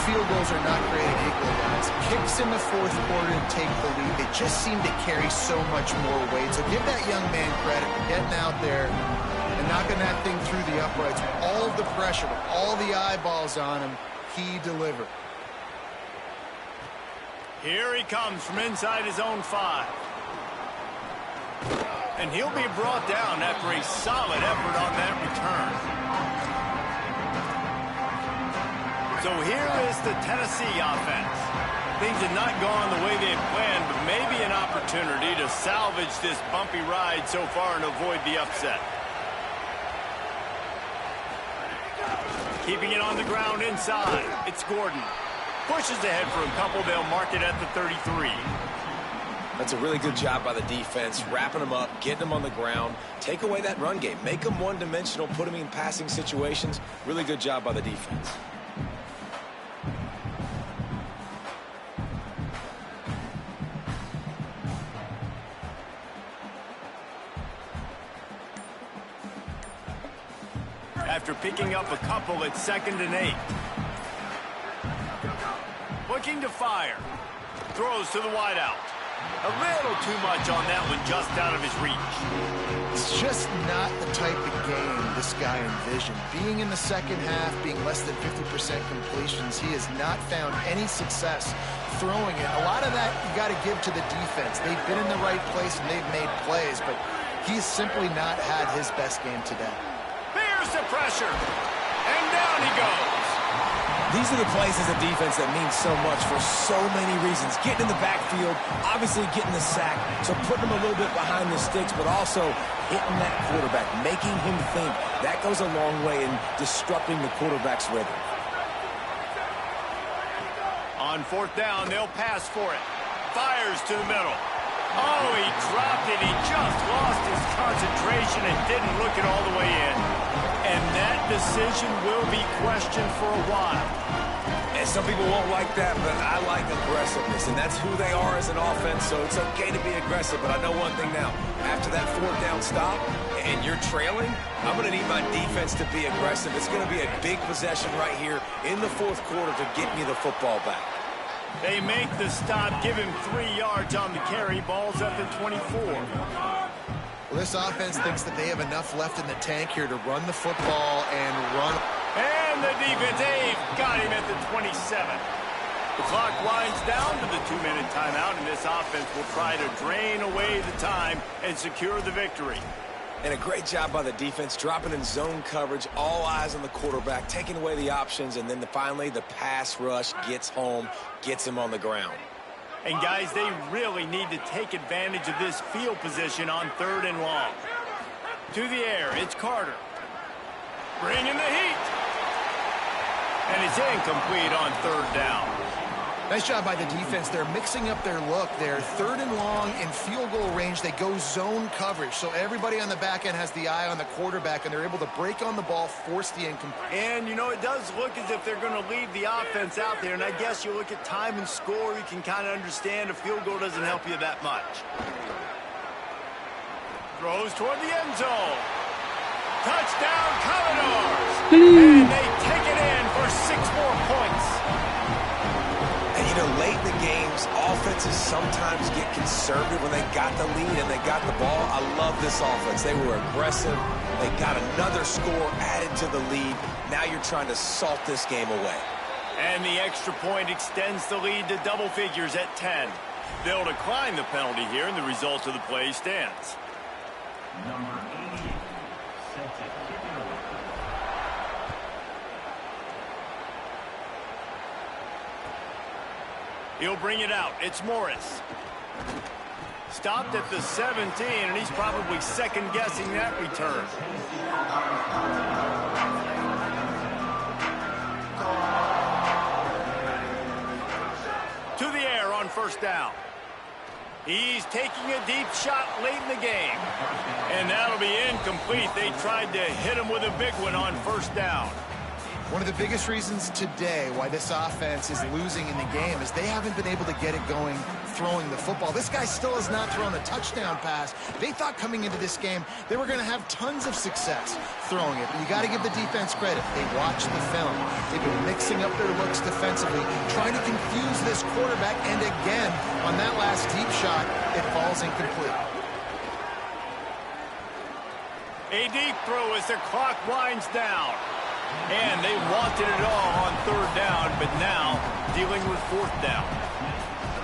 field goals are not created equally, guys. Kicks in the fourth quarter to take the lead. They just seem to carry so much more weight. So give that young man credit for getting out there and knocking that thing through the uprights with all of the pressure, with all the eyeballs on him. He delivered. Here he comes from inside his own 5. And he'll be brought down after a solid effort on that return. So here is the Tennessee offense. Things have not gone the way they had planned, but maybe an opportunity to salvage this bumpy ride so far and avoid the upset. Keeping it on the ground inside. It's Gordon. Pushes ahead for a couple. They'll mark it at the 33. That's a really good job by the defense, wrapping them up, getting them on the ground. Take away that run game. Make them one-dimensional, put them in passing situations. Really good job by the defense. After picking up a couple, it's 2nd and 8. Looking to fire. Throws to the wideout. A little too much on that one, just out of his reach. It's just not the type of game this guy envisioned. Being in the second half, being less than 50% completions, he has not found any success throwing it. A lot of that you got to give to the defense. They've been in the right place and they've made plays, but he's simply not had his best game today. There's the pressure. And down he goes. These are the plays as a defense that mean so much for so many reasons. Getting in the backfield, obviously getting the sack, so putting him a little bit behind the sticks, but also hitting that quarterback, making him think. That goes a long way in disrupting the quarterback's rhythm. On 4th down, they'll pass for it. Fires to the middle. Oh, he dropped it. He just lost his concentration and didn't look it all the way in. And that decision will be questioned for a while. And some people won't like that, but I like aggressiveness, and that's who they are as an offense, so it's okay to be aggressive. But I know one thing now. After that 4th down stop and you're trailing, I'm going to need my defense to be aggressive. It's going to be a big possession right here in the 4th quarter to get me the football back. They make the stop, give him 3 yards on the carry. Ball's up at 24. Well, this offense thinks that they have enough left in the tank here to run the football and run. And the defense, they've got him at the 27. The clock winds down to the 2-minute timeout, and this offense will try to drain away the time and secure the victory. And a great job by the defense, dropping in zone coverage, all eyes on the quarterback, taking away the options, and then finally the pass rush gets home, gets him on the ground. And guys, they really need to take advantage of this field position on 3rd and long. To the air, it's Carter. Bringing the heat. And it's incomplete on 3rd down. Nice job by the defense. They're mixing up their look. They're 3rd and long in field goal range. They go zone coverage. So everybody on the back end has the eye on the quarterback, and they're able to break on the ball, force the incomplete. And, you know, it does look as if they're going to leave the offense out there. And I guess you look at time and score, you can kind of understand a field goal doesn't help you that much. Throws toward the end zone. Touchdown, Commodores! And they take it in for 6 more points. And, you know, late in the games, offenses sometimes get conservative when they got the lead and they got the ball. I love this offense. They were aggressive. They got another score added to the lead. Now you're trying to salt this game away. And the extra point extends the lead to double figures at 10. They'll decline the penalty here, and the result of the play stands. Number 88, set to kick it away. He'll bring it out. It's Morris. Stopped at the 17, and he's probably second-guessing that return. To the air on 1st down. He's taking a deep shot late in the game. And that'll be incomplete. They tried to hit him with a big one on 1st down. One of the biggest reasons today why this offense is losing in the game is they haven't been able to get it going throwing the football. This guy still has not thrown a touchdown pass. They thought coming into this game they were going to have tons of success throwing it, but you got to give the defense credit. They watched the film. They've been mixing up their looks defensively, trying to confuse this quarterback, and again, on that last deep shot, it falls incomplete. A deep throw as the clock winds down. And they wanted it all on third down, but now dealing with fourth down.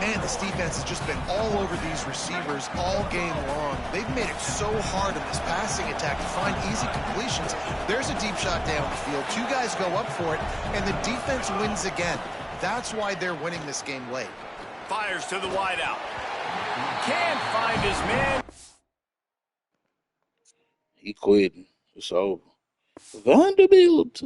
Man, this defense has just been all over these receivers all game long. They've made it so hard in this passing attack to find easy completions. There's a deep shot down the field. Two guys go up for it, and the defense wins again. That's why they're winning this game late. Fires to the wideout. Can't find his man. He quitting. It's over. Vanderbilt.